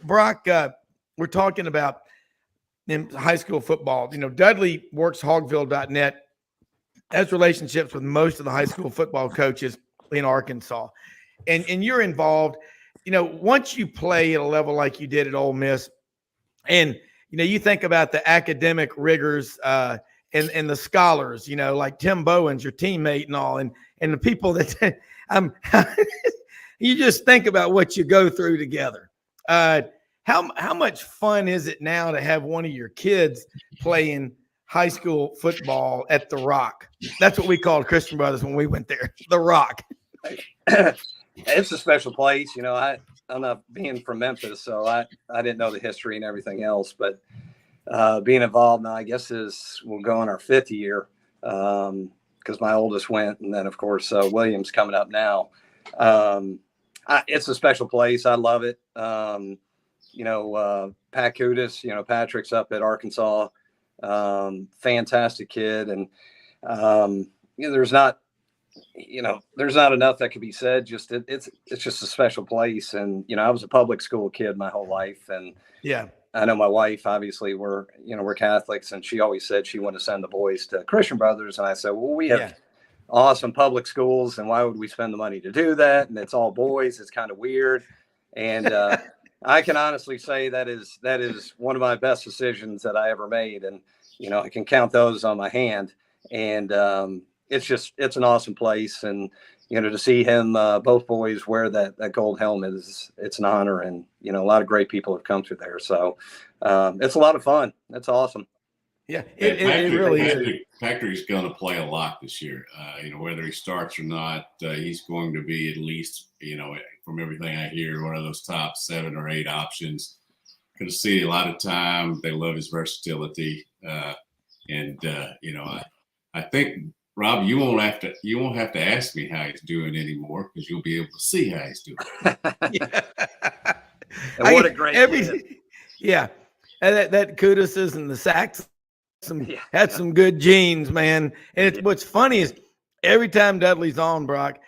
Broc, we're talking about in high school football. Dudley works hogville.net, has relationships with most of the high school football coaches in Arkansas. And you're involved, once you play at a level like you did at Ole Miss, and, you think about the academic rigors and the scholars, like Tim Bowen's your teammate and all, and the people that you just think about what you go through together. How much fun is it now to have one of your kids playing high school football at the Rock? That's what we called Christian Brothers when we went there, the Rock. It's a special place. I'm not being from Memphis, so I didn't know the history and everything else. But being involved now, I guess we'll go in our 5th year, because my oldest went, and then of course William's coming up now. It's a special place. I love it. Pat Kudis, Patrick's up at Arkansas, fantastic kid. And, there's not enough that could be said. Just, it's just a special place. And, I was a public school kid my whole life. And yeah, I know my wife, obviously we're Catholics, and she always said she wanted to send the boys to Christian Brothers. And I said, well, we have awesome public schools, and why would we spend the money to do that? And it's all boys. It's kind of weird. And, I can honestly say that is one of my best decisions that I ever made. And, I can count those on my hand. And it's an awesome place. And, to see him, both boys wear that gold helmet it's an honor. And, a lot of great people have come through there. So it's a lot of fun. That's awesome. Yeah, it really is. Factory's going to play a lot this year. Whether he starts or not, he's going to be at least, from everything I hear, one of those top 7 or 8 options. Going to see a lot of time. They love his versatility, and I think, Rob, you won't have to ask me how he's doing anymore, because you'll be able to see how he's doing. And what a great kid. Yeah, and that Kudis and the sacks. Had some good genes, man. And what's funny is every time Dudley's on, Broc,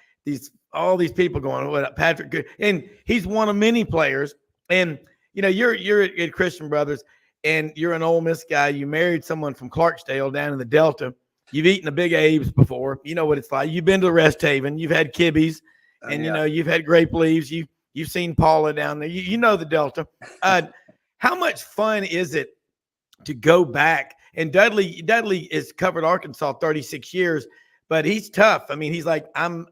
all these people going, "What up, Patrick?" Good, and he's one of many players. And you're at Christian Brothers, and you're an Ole Miss guy. You married someone from Clarksdale down in the Delta. You've eaten a Big Abe's before. You know what it's like. You've been to Rest Haven. You've had kibbies, and you've had grape leaves. You've seen Paula down there. You know the Delta. How much fun is it to go back? And Dudley has covered Arkansas 36 years, but he's tough. I mean, he's like, I'm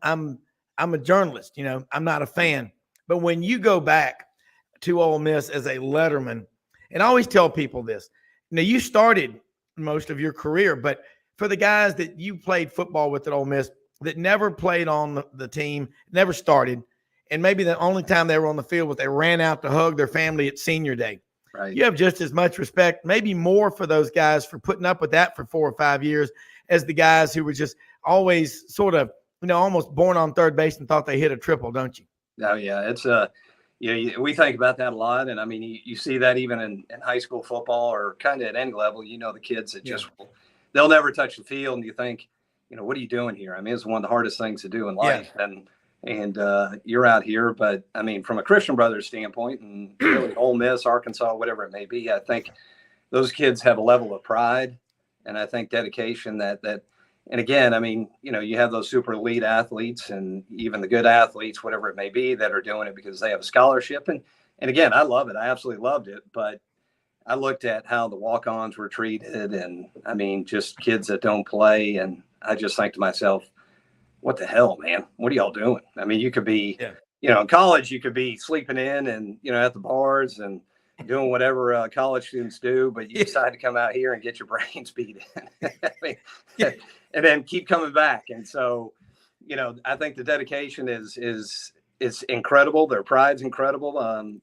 a journalist, you know, I'm not a fan. But when you go back to Ole Miss as a letterman, and I always tell people this, now you started most of your career, but for the guys that you played football with at Ole Miss that never played on the team, never started, and maybe the only time they were on the field was they ran out to hug their family at senior day. Right. You have just as much respect, maybe more for those guys for putting up with that for 4 or 5 years as the guys who were just always sort of, you know, almost born on third base and thought they hit a triple, don't you? Oh yeah. It's we think about that a lot. And I mean, you see that even in high school football or kind of at any level, you know, the kids that just, they'll never touch the field. And you think, you know, what are you doing here? I mean, it's one of the hardest things to do in life. Yeah. And you're out here, but I mean, from a Christian Brothers standpoint and really Ole Miss, Arkansas, whatever it may be, I think those kids have a level of pride and I think dedication that, and again, I mean, you know, you have those super elite athletes and even the good athletes, whatever it may be, that are doing it because they have a scholarship. And again, I love it. I absolutely loved it. But I looked at how the walk-ons were treated and I mean, just kids that don't play. And I just think to myself, what the hell, man? What are y'all doing? I mean, you could be, you know, in college, you could be sleeping in and, you know, at the bars and doing whatever college students do, but you decide to come out here and get your brains beat in. I mean, and then keep coming back. And so, you know, I think the dedication is incredible. Their pride's incredible.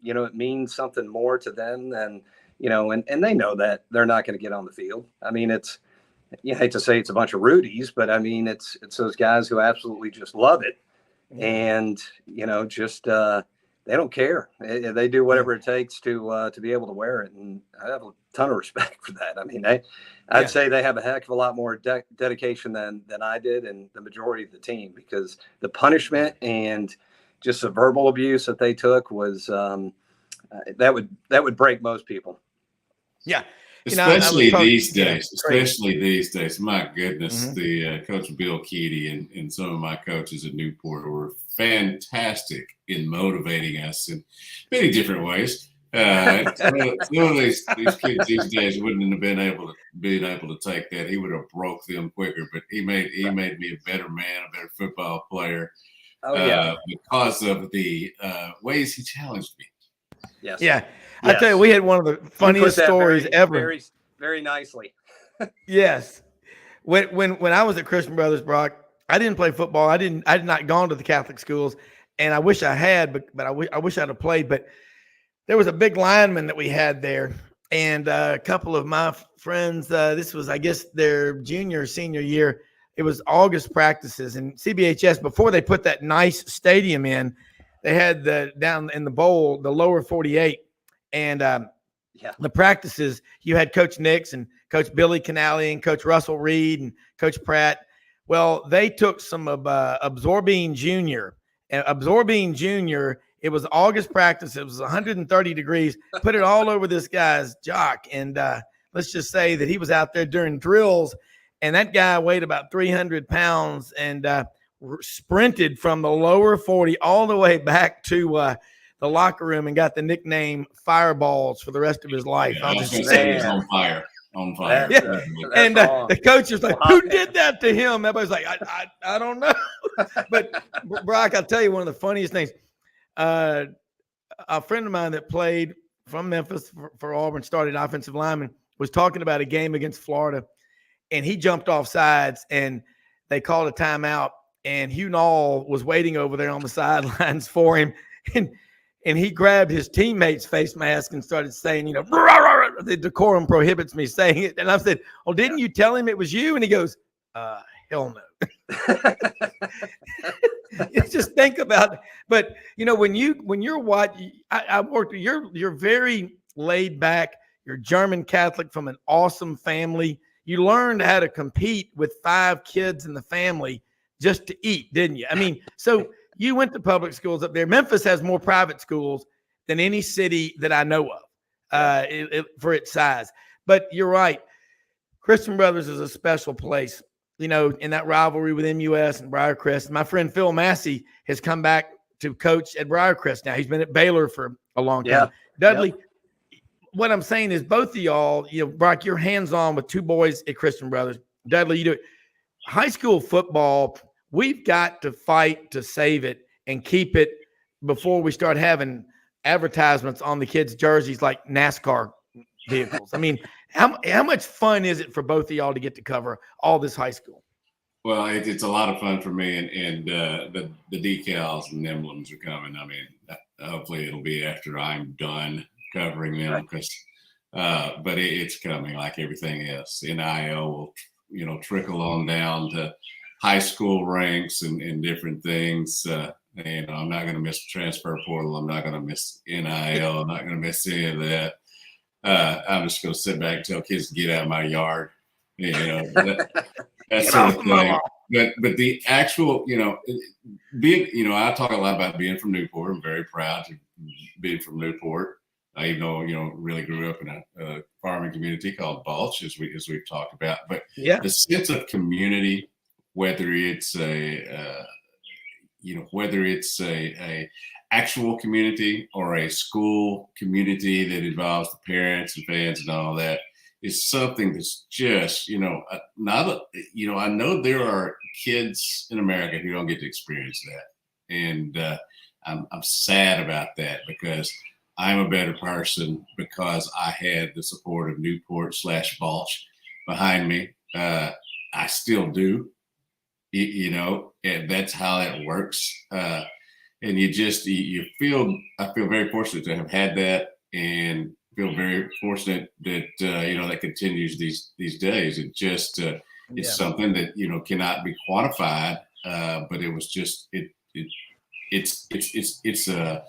You know, it means something more to them than, you know, and they know that they're not going to get on the field. I mean, you hate to say it's a bunch of Rudies, but I mean, it's those guys who absolutely just love it. And, you know, just, they don't care. They do whatever it takes to be able to wear it. And I have a ton of respect for that. I mean, I'd say they have a heck of a lot more dedication than I did and the majority of the team, because the punishment and just the verbal abuse that they took was that would break most people. Yeah. Especially these days, my goodness, the Coach Bill Keedy and some of my coaches at Newport were fantastic in motivating us in many different ways. Some of these kids these days wouldn't have been able to take that. He would have broke them quicker, but he made me a better man, a better football player because of the ways he challenged me. Yes. Yeah. I tell you, we had one of the funniest stories ever. Very, very nicely. Yes. When I was at Christian Brothers, Broc, I didn't play football. I had not gone to the Catholic schools, and I wish I had, but I wish I'd have played. But there was a big lineman that we had there, and a couple of my friends, this was, I guess, their junior or senior year. It was August practices, and CBHS, before they put that nice stadium in, they had down in the bowl, the lower 48. And the practices, you had Coach Nix and Coach Billy Canali and Coach Russell Reed and Coach Pratt. Well, they took some of Absorbine Junior. Absorbine Junior, it was August practice. It was 130 degrees. Put it all over this guy's jock. And let's just say that he was out there during drills, and that guy weighed about 300 pounds and sprinted from the lower 40 all the way back to the locker room and got the nickname Fireballs for the rest of his life. Yeah, I was going to say he was on fire. Yeah. And the coach was like, who did that to him? Everybody's like, I don't know. But, Broc, I'll tell you one of the funniest things. A friend of mine that played from Memphis for Auburn, started offensive lineman, was talking about a game against Florida, and he jumped off sides, and they called a timeout, and Hugh Nall was waiting over there on the sidelines for him. And he grabbed his teammate's face mask and started saying, you know, the decorum prohibits me saying it. And I said, well, didn't you tell him it was you? And he goes, hell no. You just think about it. But, you know, when you're watching, I worked, you're very laid back. You're German Catholic from an awesome family. You learned how to compete with 5 kids in the family just to eat, didn't you? I mean, so you went to public schools up there. Memphis has more private schools than any city that I know of for its size. But you're right. Christian Brothers is a special place, you know, in that rivalry with MUS and Briarcrest. My friend Phil Massey has come back to coach at Briarcrest now. He's been at Baylor for a long time. Yeah. Dudley, what I'm saying is both of y'all, Broc, you're hands-on with two boys at Christian Brothers. Dudley, you do it. High school football, we've got to fight to save it and keep it before we start having advertisements on the kids' jerseys like NASCAR vehicles. I mean, how much fun is it for both of y'all to get to cover all this high school? Well, it's a lot of fun for me, and the decals and emblems are coming. I mean, hopefully it'll be after I'm done covering them, because, but it's coming like everything else. NIL will, trickle on down to high school ranks and different things. I'm not going to miss the transfer portal. I'm not going to miss NIL. I'm not going to miss any of that. I'm just going to sit back and tell kids to get out of my yard. That sort of thing. But the actual, being, I talk a lot about being from Newport. I'm very proud to be from Newport. I even though, really grew up in a farming community called Balch, as we've talked about. But the sense of community, whether it's a actual community or a school community that involves the parents and fans and all that, is something that's just, I know there are kids in America who don't get to experience that. And I'm sad about that, because I'm a better person because I had the support of Newport / Balch behind me. I still do, and that's how that works. And I feel very fortunate to have had that, and feel very fortunate that that continues these days. It just it's something that cannot be quantified, but it was just it's a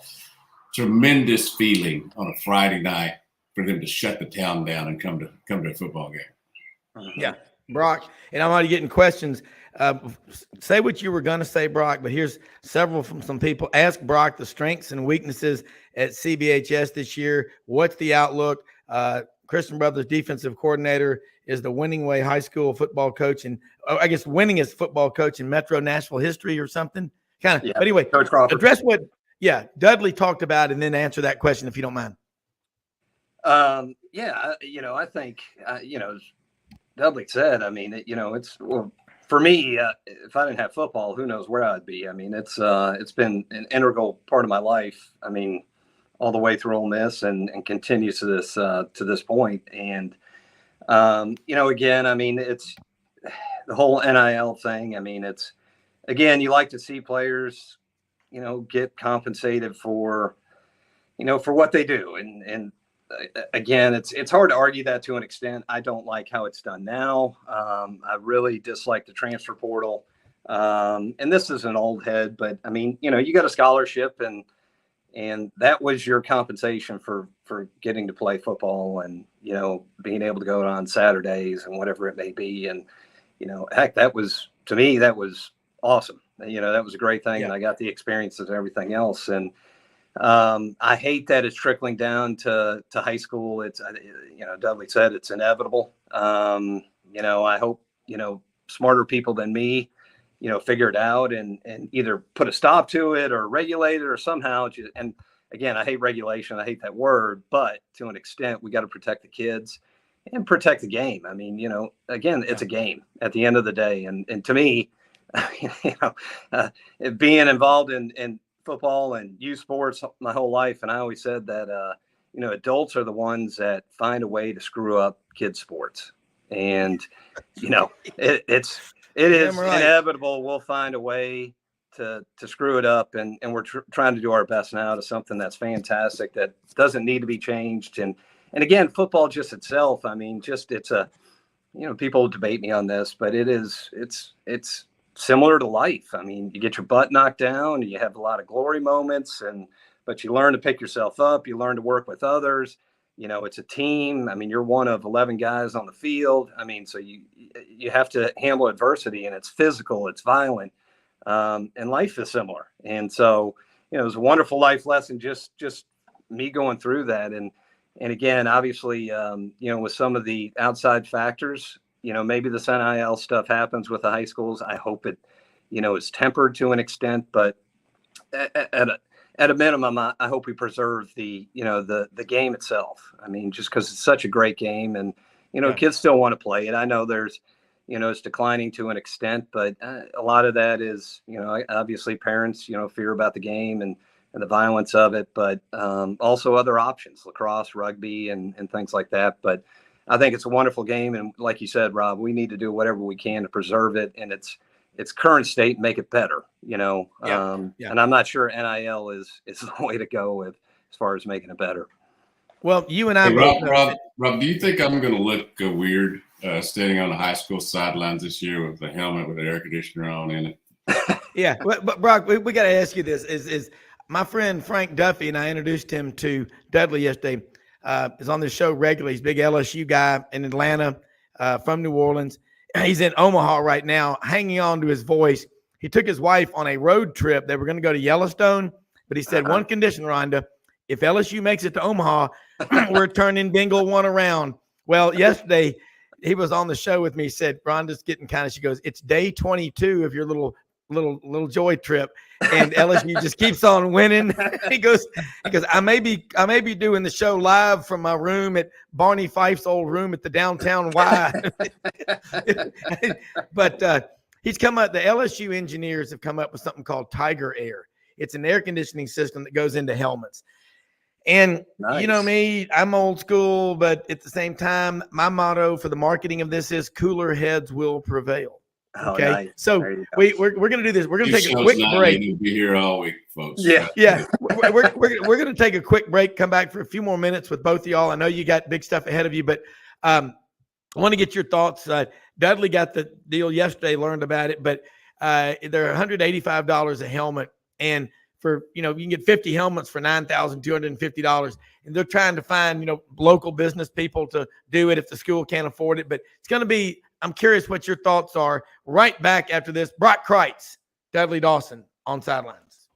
tremendous feeling on a Friday night for them to shut the town down and come to a football game. Yeah, Broc, and I'm already getting questions. Say what you were going to say, Broc, but here's several from some people. Ask Broc the strengths and weaknesses at CBHS this year. What's the outlook? Christian Brothers defensive coordinator is the winning way high school football coach, and I guess winningest football coach in Metro Nashville history or something. Kind of. Yeah. But anyway, address what Dudley talked about, and then answer that question if you don't mind. I think as Dudley said, I mean, for me, if I didn't have football, who knows where I'd be. I mean, it's been an integral part of my life. I mean, all the way through Ole Miss and continues to this point. And again, I mean, it's the whole NIL thing. I mean, it's, again, you like to see players, get compensated for what they do. And again, it's hard to argue that to an extent. I don't like how it's done now. I really dislike the transfer portal. And this is an old head, but I mean, you got a scholarship, and that was your compensation for getting to play football, and, being able to go on Saturdays and whatever it may be. And, heck, that was, to me, that was awesome. That was a great thing. Yeah. And I got the experiences and everything else. And, I hate that it's trickling down to high school. It's, Dudley said it's inevitable. I hope, smarter people than me, figure it out and either put a stop to it or regulate it or somehow. And again, I hate regulation. I hate that word, but to an extent, we got to protect the kids and protect the game. I mean, again, it's a game at the end of the day. And to me, being involved in football and youth sports my whole life, and I always said that adults are the ones that find a way to screw up kids' sports, and it is right. Inevitable. We'll find a way to screw it up, and we're trying to do our best now to something that's fantastic that doesn't need to be changed. And again, football just itself, I mean, it's a people debate me on this, but it's similar to life. I mean, you get your butt knocked down, you have a lot of glory moments, but you learn to pick yourself up. You learn to work with others. It's a team. I mean, you're one of 11 guys on the field. I mean, so you have to handle adversity, and it's physical, it's violent, and life is similar. And so, it was a wonderful life lesson, just me going through that. And again, obviously, with some of the outside factors, maybe this NIL stuff happens with the high schools. I hope it, is tempered to an extent, but at a minimum, I hope we preserve the game itself. I mean, just because it's such a great game, and kids still want to play it. I know there's, it's declining to an extent, but a lot of that is, obviously parents, fear about the game and the violence of it, but also other options, lacrosse, rugby, and things like that. But I think it's a wonderful game, and like you said, Rob, we need to do whatever we can to preserve it in its current state and make it better. And I'm not sure NIL is the way to go as far as making it better. Well, you and I, Rob, do you think I'm going to look weird standing on the high school sidelines this year with a helmet with an air conditioner on in it? Yeah, but Broc, we got to ask you this: is my friend Frank Duffy, and I introduced him to Dudley yesterday, is on this show regularly. He's a big LSU guy in Atlanta, from New Orleans. He's in Omaha right now, hanging on to his voice. He took his wife on a road trip. They were going to go to Yellowstone, but he said one condition, Rhonda: if LSU makes it to Omaha, we're turning Dingle one around. Well, yesterday he was on the show with me. He said, Rhonda's getting she goes, it's day 22 of your little joy trip, and LSU just keeps on winning. He goes, I may be doing the show live from my room at Barney Fife's old room at the downtown Y. But he's come up. The LSU engineers have come up with something called Tiger Air. It's an air conditioning system that goes into helmets. And nice. You know me, I'm old school, but at the same time, my motto for the marketing of this is cooler heads will prevail. Okay. Oh, nice. So we're going to do this. We're going to take a quick break. You'll be here all week, folks. Yeah. we're going to take a quick break, come back for a few more minutes with both of y'all. I know you got big stuff ahead of you, but I want to get your thoughts. Dudley got the deal yesterday, learned about it, but they're $185 a helmet. And for, you can get 50 helmets for $9,250. And they're trying to find, local business people to do it if the school can't afford it. But it's going to be, I'm curious what your thoughts are. Right back after this, Broc Krietz, Dudley Dawson on Sidelines.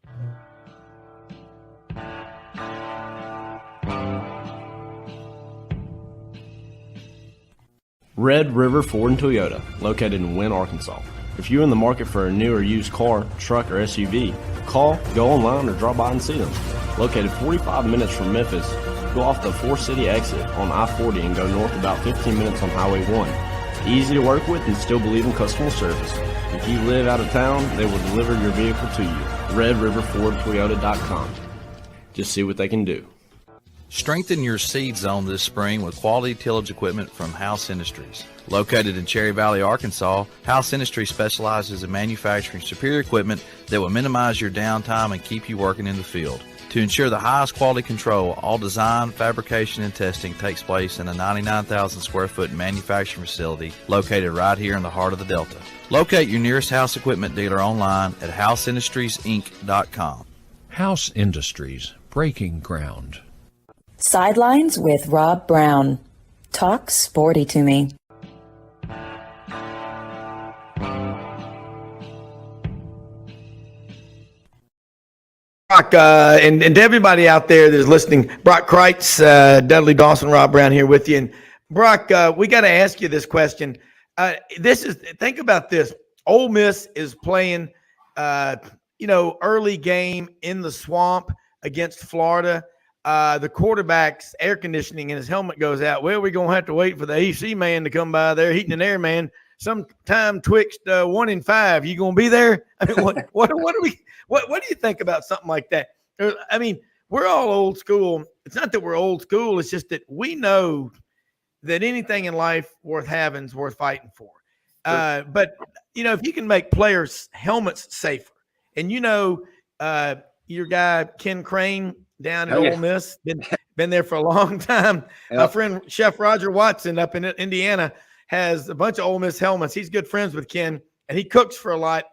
Red River Ford and Toyota, located in Wynne, Arkansas. If you're in the market for a new or used car, truck, or SUV, call, go online, or drop by and see them. Located 45 minutes from Memphis, go off the 4-city exit on I-40 and go north about 15 minutes on Highway 1. Easy to work with and still believe in customer service. If you live out of town, they will deliver your vehicle to you. RedRiverFordToyota.com. Just see what they can do. Strengthen your seed zone this spring with quality tillage equipment from House Industries. Located in Cherry Valley, Arkansas, House Industries specializes in manufacturing superior equipment that will minimize your downtime and keep you working in the field. To ensure the highest quality control, all design, fabrication, and testing takes place in a 99,000 square foot manufacturing facility located right here in the heart of the Delta. Locate your nearest House equipment dealer online at houseindustriesinc.com. House Industries, breaking ground. Sidelines with Rob Browne. Talk sporty to me. Broc, and to everybody out there that's listening, Broc Krietz, Dudley Dawson, Rob Browne here with you. And Broc, we got to ask you this question. Think about this. Ole Miss is playing, early game in the swamp against Florida. The quarterback's air conditioning and his helmet goes out. Well, we're going to have to wait for the AC man to come by there, heating and air man, sometime twixt 1 and 5. You going to be there? I mean, what do you think about something like that? I mean, we're all old school. It's not that we're old school. It's just that we know that anything in life worth having is worth fighting for. But, if you can make players' helmets safer, and your guy Ken Crane down at Ole Miss, been there for a long time. Yep. My friend Chef Roger Watson up in Indiana has a bunch of Ole Miss helmets. He's good friends with Ken, and he cooks for a lot.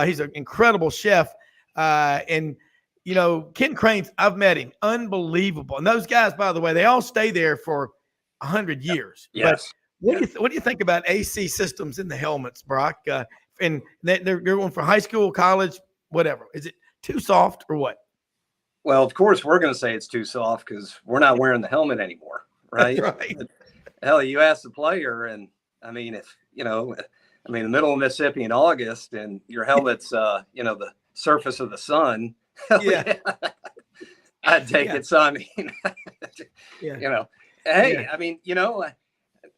He's an incredible chef. And Ken Crane's, I've met him, unbelievable. And those guys, by the way, they all stay there for 100 years. Yes. But what do you think about AC systems in the helmets, Broc? And they're going for high school, college, whatever. Is it too soft or what? Well, of course, we're going to say it's too soft because we're not wearing the helmet anymore, right? That's right. Hell, you ask the player, and I mean, the middle of Mississippi in August, and your helmet's, the surface of the sun, Yeah. I'd take Yeah. it. So, I mean, Yeah. you know, hey, Yeah. I mean, you know,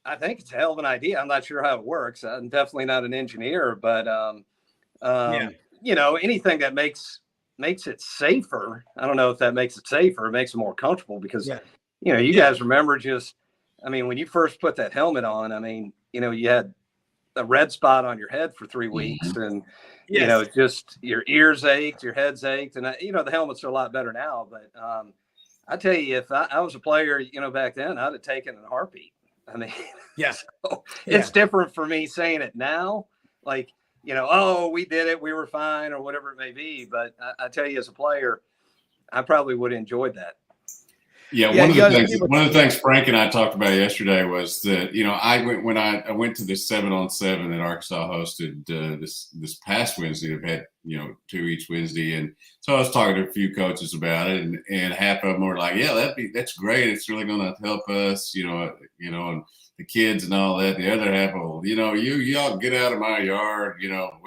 I think it's a hell of an idea. I'm not sure how it works. I'm definitely not an engineer, but, Yeah. you know, anything that makes it safer. I don't know if that makes it safer, it makes it more comfortable because, Yeah. you know, you Yeah. guys remember I mean, when you first put that helmet on, I mean, you know, you had a red spot on your head for 3 weeks and, you know, Yes. just your ears ached, your head's ached. And, you know, the helmets are a lot better now, but, I tell you, if I was a player, you know, back then, I'd have taken it in a heartbeat. I mean, Yeah. so Yeah. it's different for me saying it now. Like, you know, oh, we did it, we were fine, or whatever it may be. But I tell you, as a player, I probably would have enjoyed that. Yeah, Yeah, one of the things Frank and I talked about yesterday was that, you know, I went to this 7-on-7 that Arkansas hosted this past Wednesday. They've had, you know, 2 each Wednesday, and so I was talking to a few coaches about it, and half of them were like, "Yeah, that's great. It's really going to help us, you know, and the kids and all that." The other half, well, you know, y'all get out of my yard. You know,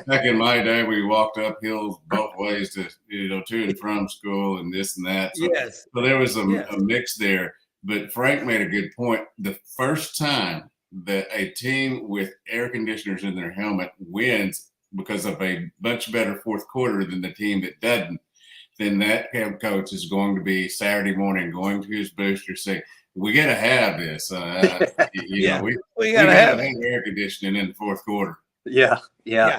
back in my day, we walked up hills both ways to and from school and this and that. So, Yes. so there was a Yes. mix there. But Frank made a good point. The first time that a team with air conditioners in their helmet wins because of a much better fourth quarter than the team that doesn't, then that head coach is going to be Saturday morning going to his booster saying, "We got to have this. You know, we got to have it. air conditioning in the fourth quarter." Yeah. Yeah.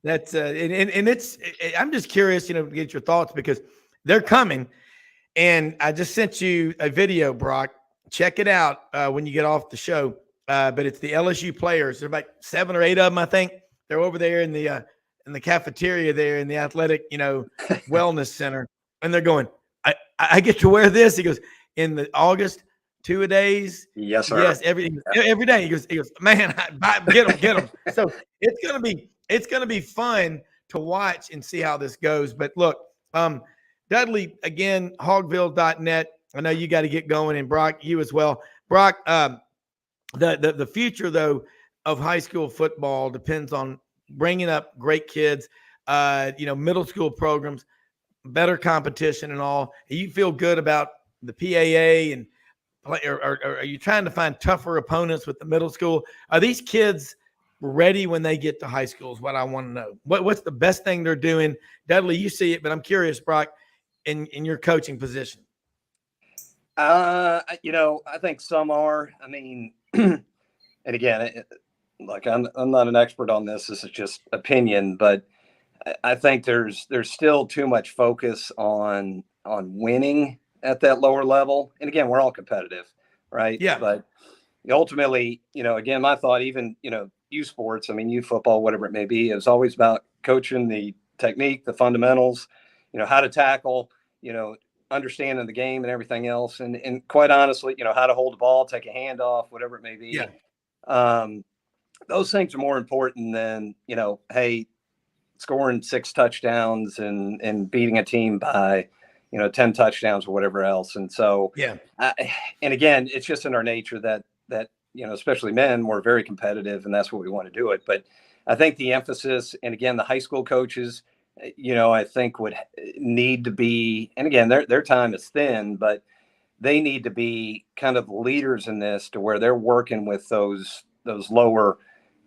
That's and it's. I'm just curious, you know, to get your thoughts because they're coming, and I just sent you a video, Broc. Check it out when you get off the show. But it's the LSU players. There's about 7 or 8 of them, I think. They're over there in the cafeteria there in the athletic, you know, wellness center, and they're going. I get to wear this. He goes in the August 2-a-days. Yes, sir. Yes, every day. He goes, man, get them. So it's gonna be fun to watch and see how this goes. But look, Dudley again, hogville.net. I know you got to get going, and Broc, you as well. Broc, the future though of high school football depends on bringing up great kids, you know, middle school programs, better competition and all. You feel good about the PAA and or are you trying to find tougher opponents with the middle school? Are these kids ready when they get to high school is what I want to know. What's the best thing they're doing? Dudley, you see it, but I'm curious, Broc, in your coaching position. You know, I think some are. I mean, and again, like I'm not an expert on this. This is just opinion, but I think there's still too much focus on winning at that lower level. And again, we're all competitive, right? Yeah. But ultimately, you know, again, my thought, even, you know, youth sports, I mean, youth football, whatever it may be, is always about coaching the technique, the fundamentals, you know, how to tackle, you know, understanding the game and everything else. And quite honestly, you know, how to hold the ball, take a hand off, whatever it may be. Yeah. Those things are more important than, you know, hey, scoring 6 touchdowns and beating a team by, you know, 10 touchdowns or whatever else. And so, yeah. And again, it's just in our nature that, you know, especially men, we're very competitive and that's what we want to do it. But I think the emphasis, and again, the high school coaches, you know, I think would need to be, and again, their time is thin, but they need to be kind of leaders in this to where they're working with those lower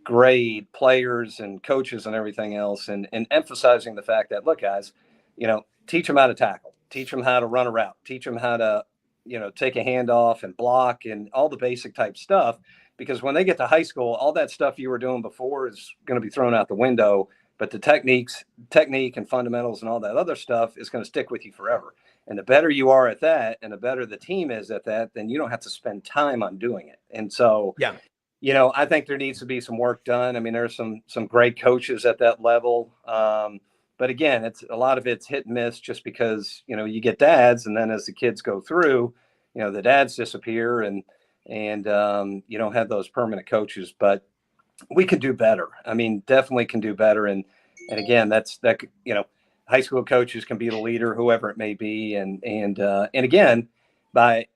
grade players and coaches and everything else, and emphasizing the fact that, look, guys, you know, teach them how to tackle, teach them how to run a route, teach them how to, you know, take a handoff and block and all the basic type stuff, because when they get to high school, all that stuff you were doing before is going to be thrown out the window, but the technique and fundamentals and all that other stuff is going to stick with you forever. And the better you are at that, and the better the team is at that, then you don't have to spend time on doing it. And so, yeah, you know, I think there needs to be some work done. I mean, there's some great coaches at that level. But again, it's a lot of it's hit and miss, just because, you know, you get dads, and then as the kids go through, you know, the dads disappear, and you don't have those permanent coaches. But we can do better. I mean, definitely can do better. And again, that, you know, high school coaches can be the leader, whoever it may be. And again, by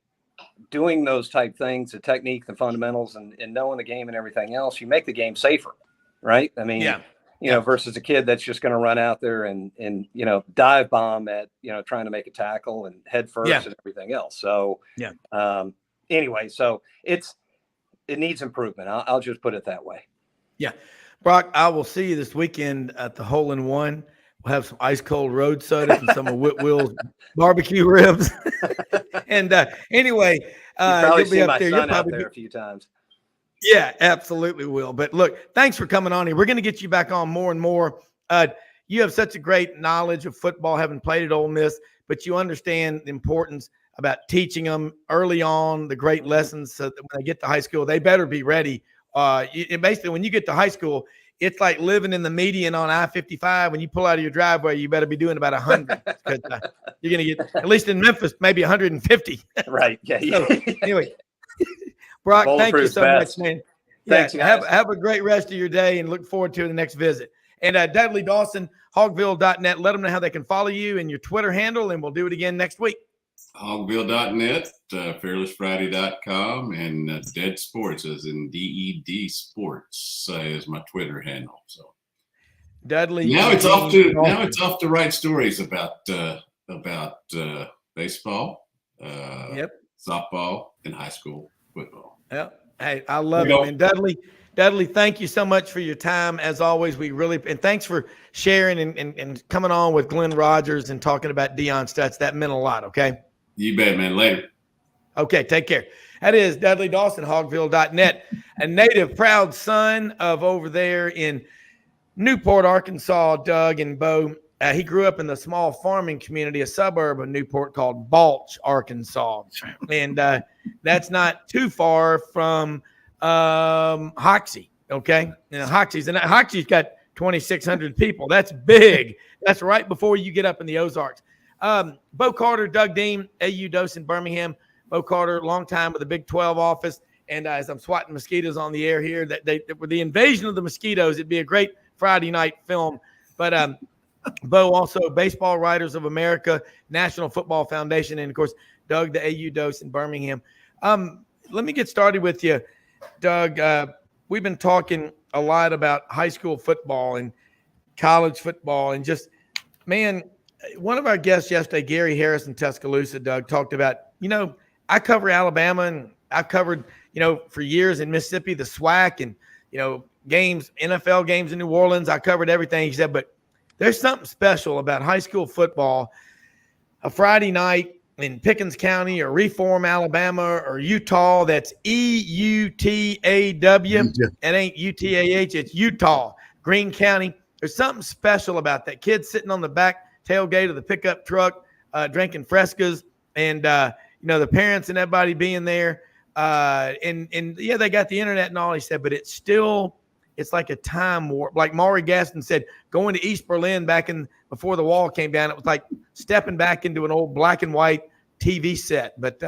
doing those type things, the technique, the fundamentals, and knowing the game and everything else, you make the game safer, right? I mean, yeah. you know, versus a kid that's just going to run out there and, you know, dive bomb at, you know, trying to make a tackle and head first and everything else. So, anyway, so it needs improvement. I'll just put it that way. Yeah. Broc, I will see you this weekend at the Hole in One. We'll have some ice cold road soda and some of Will's barbecue ribs. And anyway, you've probably you'll be seen up my there. son out there a few times. Yeah, absolutely will. But look, thanks for coming on here. We're going to get you back on more and more. You have such a great knowledge of football, having played at Ole Miss, but you understand the importance about teaching them early on, the great lessons, so that when they get to high school, they better be ready. Basically, when you get to high school, it's like living in the median on I-55. When you pull out of your driveway, you better be doing about 100 because you're going to get, at least in Memphis, maybe 150. Right. Yeah. So, anyway, Broc, thank you so much, man. Thanks, guys. Have a great rest of your day and look forward to the next visit. And Dudley, Dawson, hogville.net, let them know how they can follow you and your Twitter handle, and we'll do it again next week. Hogville.net, fearlessfriday.com, and Dead Sports, as in DED Sports, is my Twitter handle. So Dudley, now it's off to write stories about baseball, softball, and high school football. Yeah. Hey, I love it, man. Dudley, thank you so much for your time. As always, and thanks for sharing and coming on with Glen Rogers and talking about Deion Stutz. That meant a lot, okay? You bet, man. Later. Okay, take care. That is Dudley Dawson, hogville.net, a native proud son of over there in Newport, Arkansas, Doug and Bo. He grew up in the small farming community, a suburb of Newport called Balch, Arkansas. And that's not too far from Hoxie, okay? Hoxie's got 2,600 people. That's big. That's right before you get up in the Ozarks. Bo Carter, Doug Dean, AU Dawson, Birmingham. Bo Carter, long time with the Big 12 office. And as I'm swatting mosquitoes on the air here, with the invasion of the mosquitoes, it'd be a great Friday night film. But Bo also Baseball Writers of America, National Football Foundation, and of course, Doug, the AU Dawson, Birmingham. Let me get started with you, Doug. We've been talking a lot about high school football and college football, and just, man, one of our guests yesterday, Gary Harris in Tuscaloosa, Doug, talked about, I cover Alabama, and I've covered, for years in Mississippi, the SWAC and, games, NFL games in New Orleans. I covered everything. He said, but there's something special about high school football, a Friday night in Pickens County or Reform, Alabama, or Utah. That's EUTAW. It ain't UTAH. It's Utah, Greene County. There's something special about that. Kid sitting on the back tailgate of the pickup truck, drinking Frescas, and the parents and everybody being there. And they got the internet and all. He said, but it's like a time warp. Like Maury Gaston said, going to East Berlin before the wall came down, it was like stepping back into an old black and white TV set. But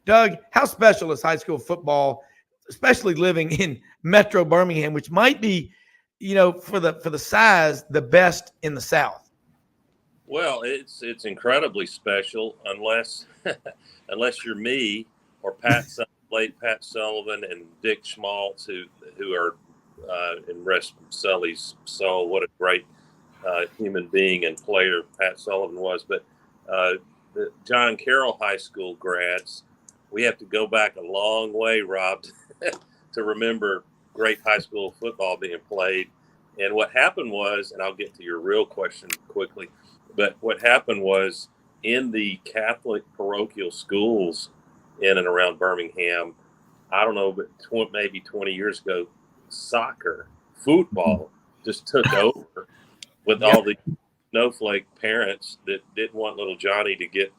Doug, how special is high school football, especially living in Metro Birmingham, which might be, for the size, the best in the South? Well, it's incredibly special unless you're me or late Pat Sullivan and Dick Schmaltz, who are in rest Sully's soul. What a great human being and player Pat Sullivan was. But the John Carroll High School grads, we have to go back a long way, Rob, to remember great high school football being played. And what happened was, and I'll get to your real question quickly, but what happened was in the Catholic parochial schools in and around Birmingham, I don't know, but maybe 20 years ago, soccer, football just took over with all the snowflake parents that didn't want little Johnny to get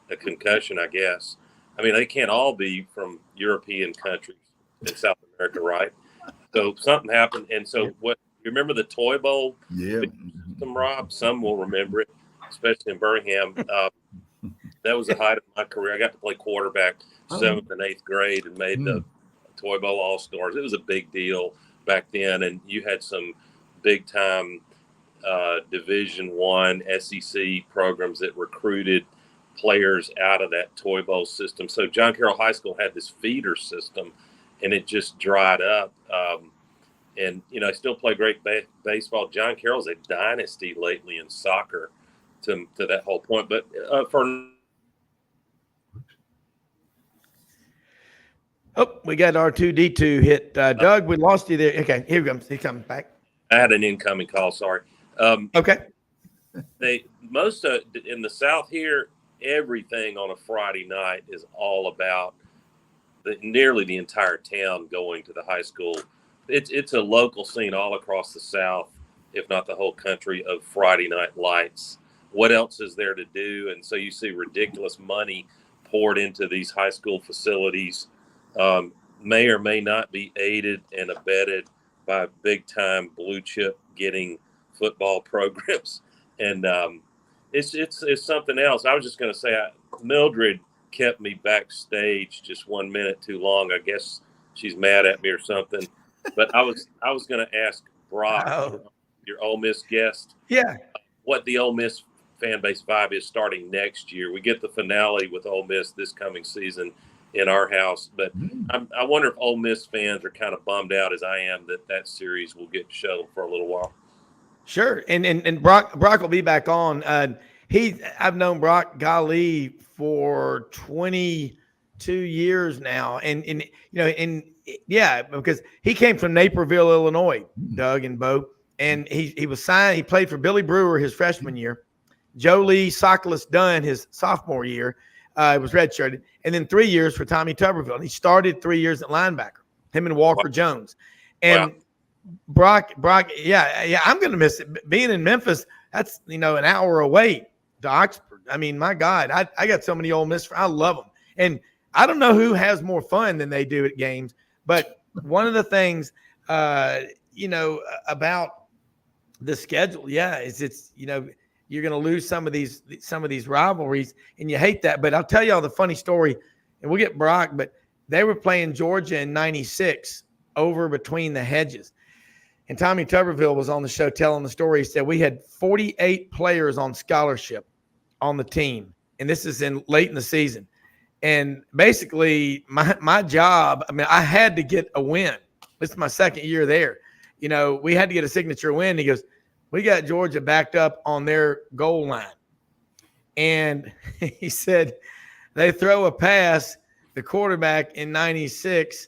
a concussion, I guess. I mean, they can't all be from European countries in South America, right? So something happened. And so you remember the Toy Bowl? Yeah. Rob, some will remember it, especially in Birmingham. That was the height of my career. I got to play quarterback 7th and 8th grade and made the Toy Bowl All-Stars. It was a big deal back then, and you had some big-time Division I SEC programs that recruited players out of that Toy Bowl system. So John Carroll High School had this feeder system, and it just dried up. and still play great baseball. John Carroll's a dynasty lately in soccer to that whole point. But we got R2D2 hit. Doug, we lost you there. Okay, here he comes. He comes back. I had an incoming call. Sorry. Okay. Most in the South here, everything on a Friday night is all about nearly the entire town going to the high school. It's a local scene all across the South, if not the whole country, of Friday night lights. What else is there to do? And so you see ridiculous money poured into these high school facilities, may or may not be aided and abetted by big time blue chip getting football programs. And it's something else. I was just going to say, Mildred kept me backstage just 1 minute too long. I guess she's mad at me or something. But I was going to ask Broc, your Ole Miss guest, what the Ole Miss fan base vibe is starting next year. We get the finale with Ole Miss this coming season in our house, but I wonder if Ole Miss fans are kind of bummed out as I am that series will get shuttled for a little while. Sure, and Broc will be back on. I've known Broc, golly, for 22 years now, and because he came from Naperville, Illinois, Doug and Bo, and he was signed. He played for Billy Brewer his freshman year, Joe Lee Sockless Dunn his sophomore year. Was redshirted, and then 3 years for Tommy Tuberville. And he started 3 years at linebacker, him and Walker Jones. And Broc, I'm going to miss it. Being in Memphis, that's, an hour away to Oxford. I mean, my God, I got so many Ole Miss friends. I love them. And I don't know who has more fun than they do at games, but one of the things, about the schedule, is you're going to lose some of these rivalries, and you hate that. But I'll tell y'all the funny story, and we'll get Broc, but they were playing Georgia in 96 over between the hedges. And Tommy Tuberville was on the show telling the story. He said, we had 48 players on scholarship on the team, and this is late in the season. And basically my job, I had to get a win. This is my second year there. We had to get a signature win. He goes, we got Georgia backed up on their goal line. And he said they throw a pass. The quarterback in 96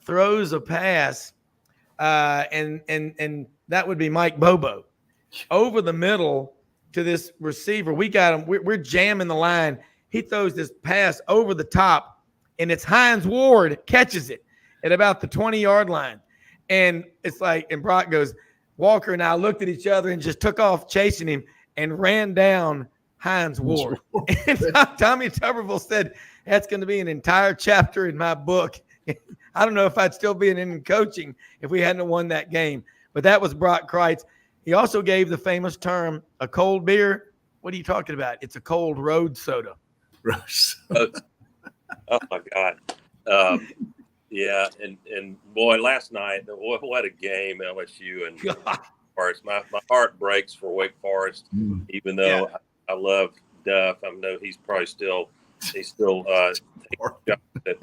throws a pass, and that would be Mike Bobo, over the middle to this receiver. We got him. We're jamming the line. He throws this pass over the top, and it's Hines Ward catches it at about the 20-yard line. And it's like, and Broc goes, Walker and I looked at each other and just took off chasing him and ran down Hines Ward. And Tommy Tuberville said, that's going to be an entire chapter in my book. I don't know if I'd still be in coaching if we hadn't won that game. But that was Broc Krietz. He also gave the famous term, a cold beer. What are you talking about? It's a cold road soda. Oh, my God. Yeah, and boy, last night, what a game, LSU and Forest. My heart breaks for Wake Forest, even though I love Duff. I know he's probably still taking shots at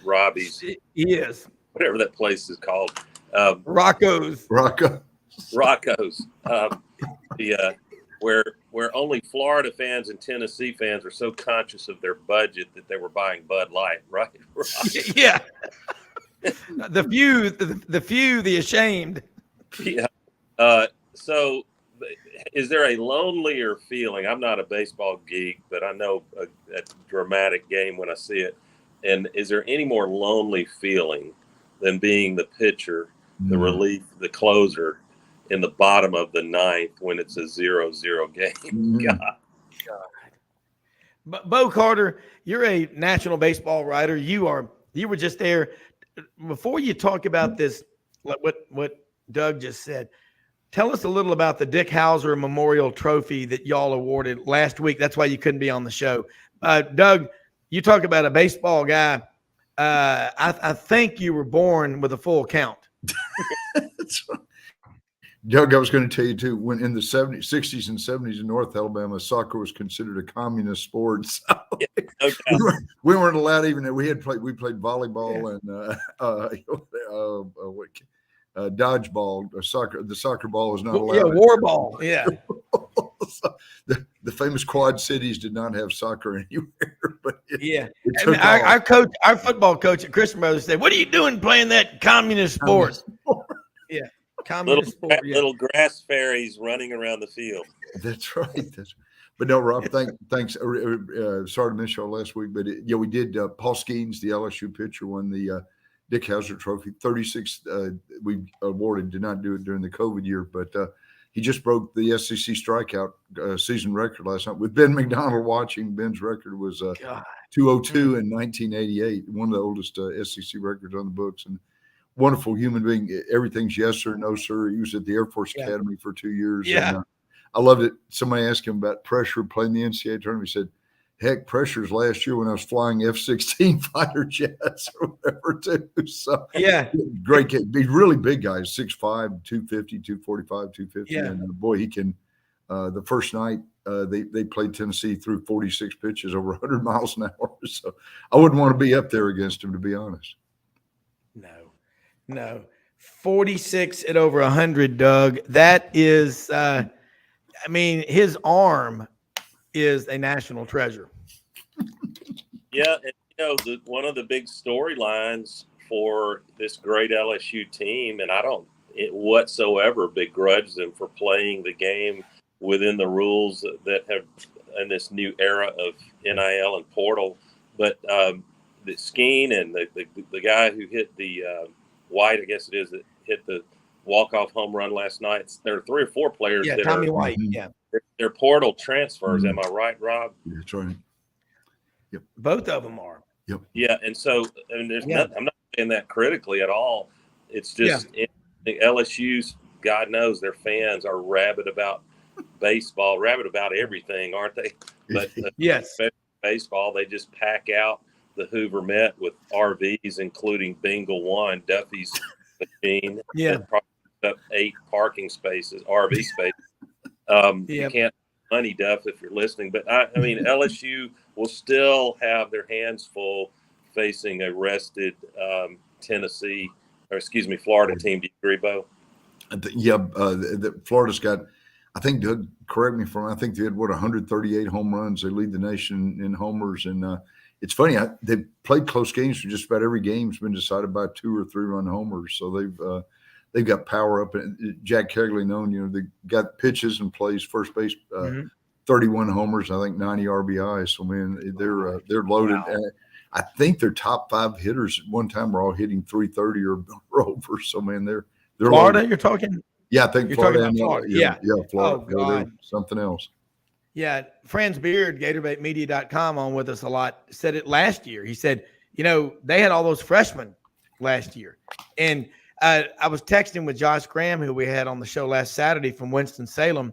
Robbie's. He is. Whatever that place is called. Rocco's. Where only Florida fans and Tennessee fans are so conscious of their budget that they were buying Bud Light, right? Yeah. The few, the ashamed. Yeah. So is there a lonelier feeling? I'm not a baseball geek, but I know a dramatic game when I see it. And is there any more lonely feeling than being the pitcher, the relief, the closer in the bottom of the ninth when it's a 0-0 game? God. Bo Carter, you're a national baseball writer. You were just there. Before you talk about this, what Doug just said, tell us a little about the Dick Hauser Memorial Trophy that y'all awarded last week. That's why you couldn't be on the show. Doug, you talk about a baseball guy. I think you were born with a full count. That's right. Doug, I was going to tell you too, when in the 60s and 70s in North Alabama, soccer was considered a communist sport. So we weren't allowed even. We played volleyball and dodgeball, soccer. The soccer ball is not allowed. Yeah, war ball. Yeah. So the famous Quad Cities did not have soccer anywhere, but it And our football coach at Christian Brothers said, "What are you doing playing that communist sport?" Yeah, communist sport. Yeah. Little grass fairies running around the field. That's right. But no, Rob, thanks. Sorry to miss y'all last week, but we did. Paul Skeens, the LSU pitcher, won the Dick Hauser Trophy. 36 we awarded. Did not do it during the COVID year, but he just broke the SEC strikeout season record last night with Ben McDonald watching. Ben's record was 202 in 1988, one of the oldest SEC records on the books. And wonderful human being. Everything's yes sir, no sir. He was at the Air Force Academy for 2 years. Yeah. And, I loved it. Somebody asked him about pressure playing the NCAA tournament. He said, heck, pressure's last year when I was flying F-16 fighter jets or whatever, too. So, great kid. He's really big guys, 6'5", 250, 245, 250. Yeah. And boy, he can the first night they played Tennessee through 46 pitches over 100 miles an hour. So I wouldn't want to be up there against him, to be honest. No. 46 at over 100, Doug. That is his arm is a national treasure. Yeah, and one of the big storylines for this great LSU team, and I don't whatsoever begrudge them for playing the game within the rules that have in this new era of NIL and portal, but the Skeen and the guy who hit the White, I guess it is, that hit the walk-off home run last night. There are 3 or 4 players that Tommy are White. Yeah, they're portal transfers. Am I right, Rob? That's right. Yep. Both of them are. Yep. Yeah, and so there's nothing. I'm not saying that critically at all. It's just the LSU's. God knows their fans are rabid about baseball, rabid about everything, aren't they? But yes, baseball, they just pack out the Hoover Met with RVs, including Bingle One, Duffy's machine. Yeah. Probably up 8 parking spaces, RV spaces. You can't money, Duff, if you're listening. But I mean, LSU will still have their hands full facing a rested Florida team. Do you agree, Bo? Florida's got, I think, Doug, correct me if I'm wrong, I think they had 138 home runs. They lead the nation in homers, and it's funny. They've played close games. For just about every game's been decided by 2 or 3 run homers. So they've got power up. And Jack Kegley, they got pitches and plays first base. 31 homers, I think 90 RBIs. So man, they're loaded. Wow. I think their top 5 hitters at one time were all hitting 330 or over. So man, they're Florida. loaded. You're talking. Yeah, I think You're Florida. talking about Florida. Yeah, Oh, Florida. God. Something else. Yeah, Franz Beard, GatorbaitMedia.com, on with us a lot, said it last year. He said, they had all those freshmen last year. And I was texting with Josh Graham, who we had on the show last Saturday from Winston-Salem,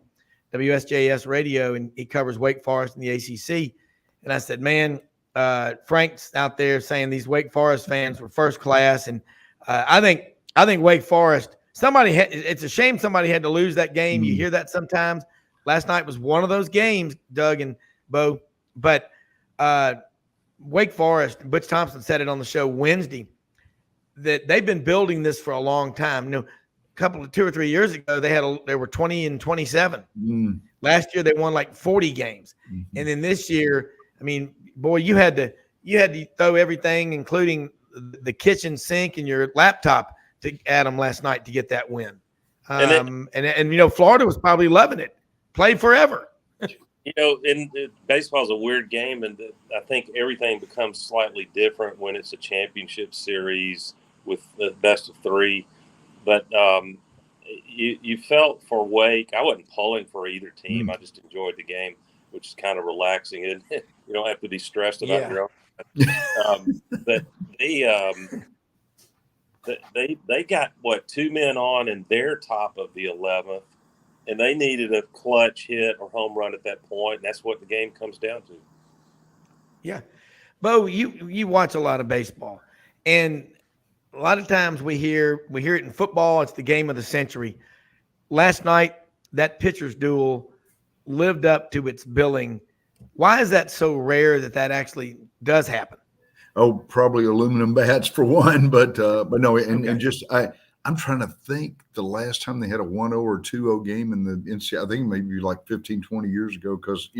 WSJS Radio, and he covers Wake Forest and the ACC. And I said, man, Frank's out there saying these Wake Forest fans were first class. And I think Wake Forest, it's a shame somebody had to lose that game. You hear that sometimes. Last night was one of those games, Doug and Bo. But Wake Forest, Butch Thompson said it on the show Wednesday, that they've been building this for a long time. 2 or 3 years ago, they were 20 and 27. Last year they won like 40 games, and then this year, I mean, boy, you had to throw everything, including the kitchen sink and your laptop, at them last night to get that win. And Florida was probably loving it. Play forever. Baseball is a weird game, and I think everything becomes slightly different when it's a championship series with the best of 3. But you felt for Wake. I wasn't pulling for either team. I just enjoyed the game, which is kind of relaxing, and you don't have to be stressed about your own. But they got 2 men on in their top of the 11th. And they needed a clutch hit or home run at that point, and that's what the game comes down to. Yeah. Bo, you watch a lot of baseball, and a lot of times we hear it in football. It's the game of the century. Last night, that pitcher's duel lived up to its billing. Why is that so rare that actually does happen? Oh, probably aluminum bats for one, but no, and just I'm trying to think the last time they had a 1-0 or 2-0 game in the NCAA. I think maybe like 15, 20 years ago, because,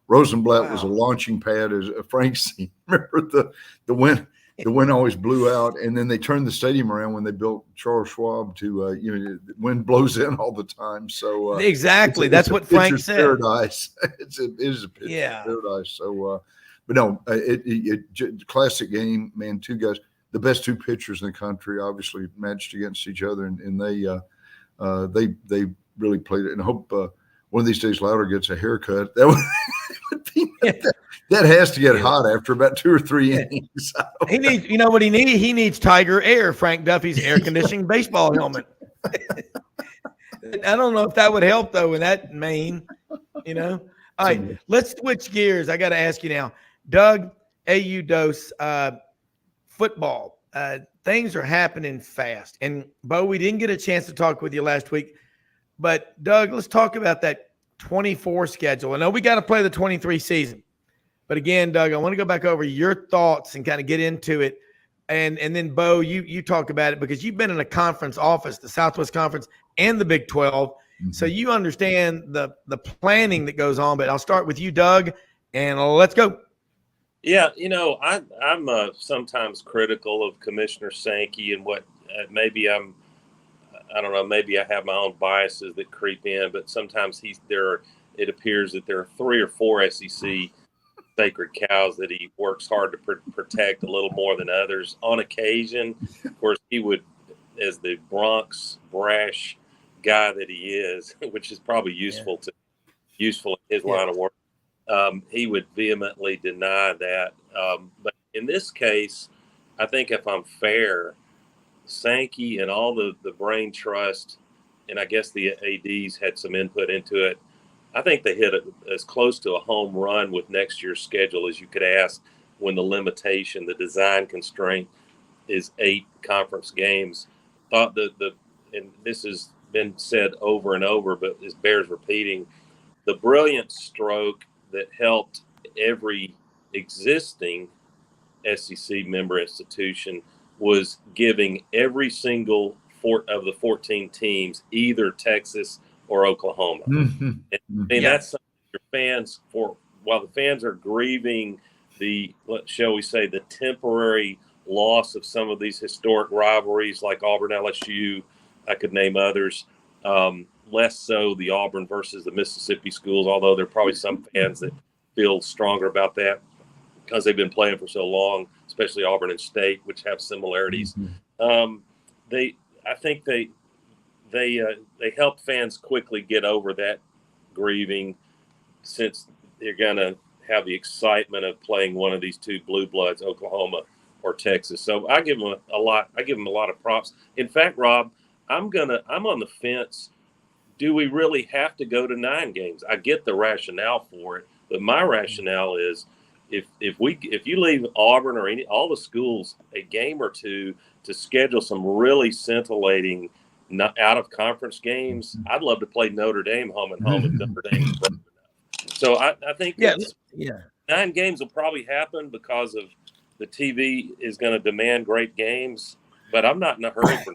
Rosenblatt was a launching pad, as Frank seen. Remember the wind always blew out, and then they turned the stadium around when they built Charles Schwab to, the wind blows in all the time. So exactly, that's what Frank said. Paradise. It is a pitcher's paradise. So, but no, classic game, man. Two guys, the best two pitchers in the country, obviously matched against each other, and they really played it. And I hope one of these days Louder gets a haircut. That would be that has to get hot after about 2 or 3 innings. He needs, you know what he needs? He needs Tiger Air, Frank Duffy's air conditioning baseball helmet. I don't know if that would help though in that Maine, All right, let's switch gears. I got to ask you now, Doug, AU Dose, football. Things are happening fast. And Bo, we didn't get a chance to talk with you last week, but Doug, let's talk about that 24 schedule. I know we got to play the 23 season, but again, Doug, I want to go back over your thoughts and kind of get into it. And then Bo, you talk about it because you've been in a conference office, the Southwest Conference and the Big 12. Mm-hmm. So you understand the planning that goes on, but I'll start with you, Doug, and let's go. Yeah, I'm sometimes critical of Commissioner Sankey and what maybe I don't know, maybe I have my own biases that creep in, but sometimes it appears that there are 3 or 4 SEC sacred cows that he works hard to protect a little more than others. On occasion, of course, he would, as the Bronx brash guy that he is, which is probably useful in his line of work. He would vehemently deny that. But in this case, I think if I'm fair, Sankey and all the brain trust, and I guess the ADs had some input into it. I think they hit it as close to a home run with next year's schedule as you could ask when the limitation, the design constraint is 8 conference games. Thought and this has been said over and over, but it bears repeating, the brilliant stroke that helped every existing SEC member institution was giving every single of the 14 teams either Texas or Oklahoma. Mm-hmm. And that's something your fans, while the fans are grieving shall we say, the temporary loss of some of these historic rivalries like Auburn, LSU, I could name others, less so the Auburn versus the Mississippi schools, although there are probably some fans that feel stronger about that because they've been playing for so long, especially Auburn and State, which have similarities. Mm-hmm. I think they help fans quickly get over that grieving, since they're going to have the excitement of playing one of these 2 blue bloods, Oklahoma or Texas. So I give them a lot. I give them a lot of props. In fact, Rob, I'm on the fence. Do we really have to go to 9 games? I get the rationale for it, but my rationale is if you leave Auburn or all the schools a game or 2 to schedule some really scintillating out of conference games, I'd love to play Notre Dame home and home if Notre Dame. So I think 9 games will probably happen because of the TV is going to demand great games, but I'm not in a hurry for.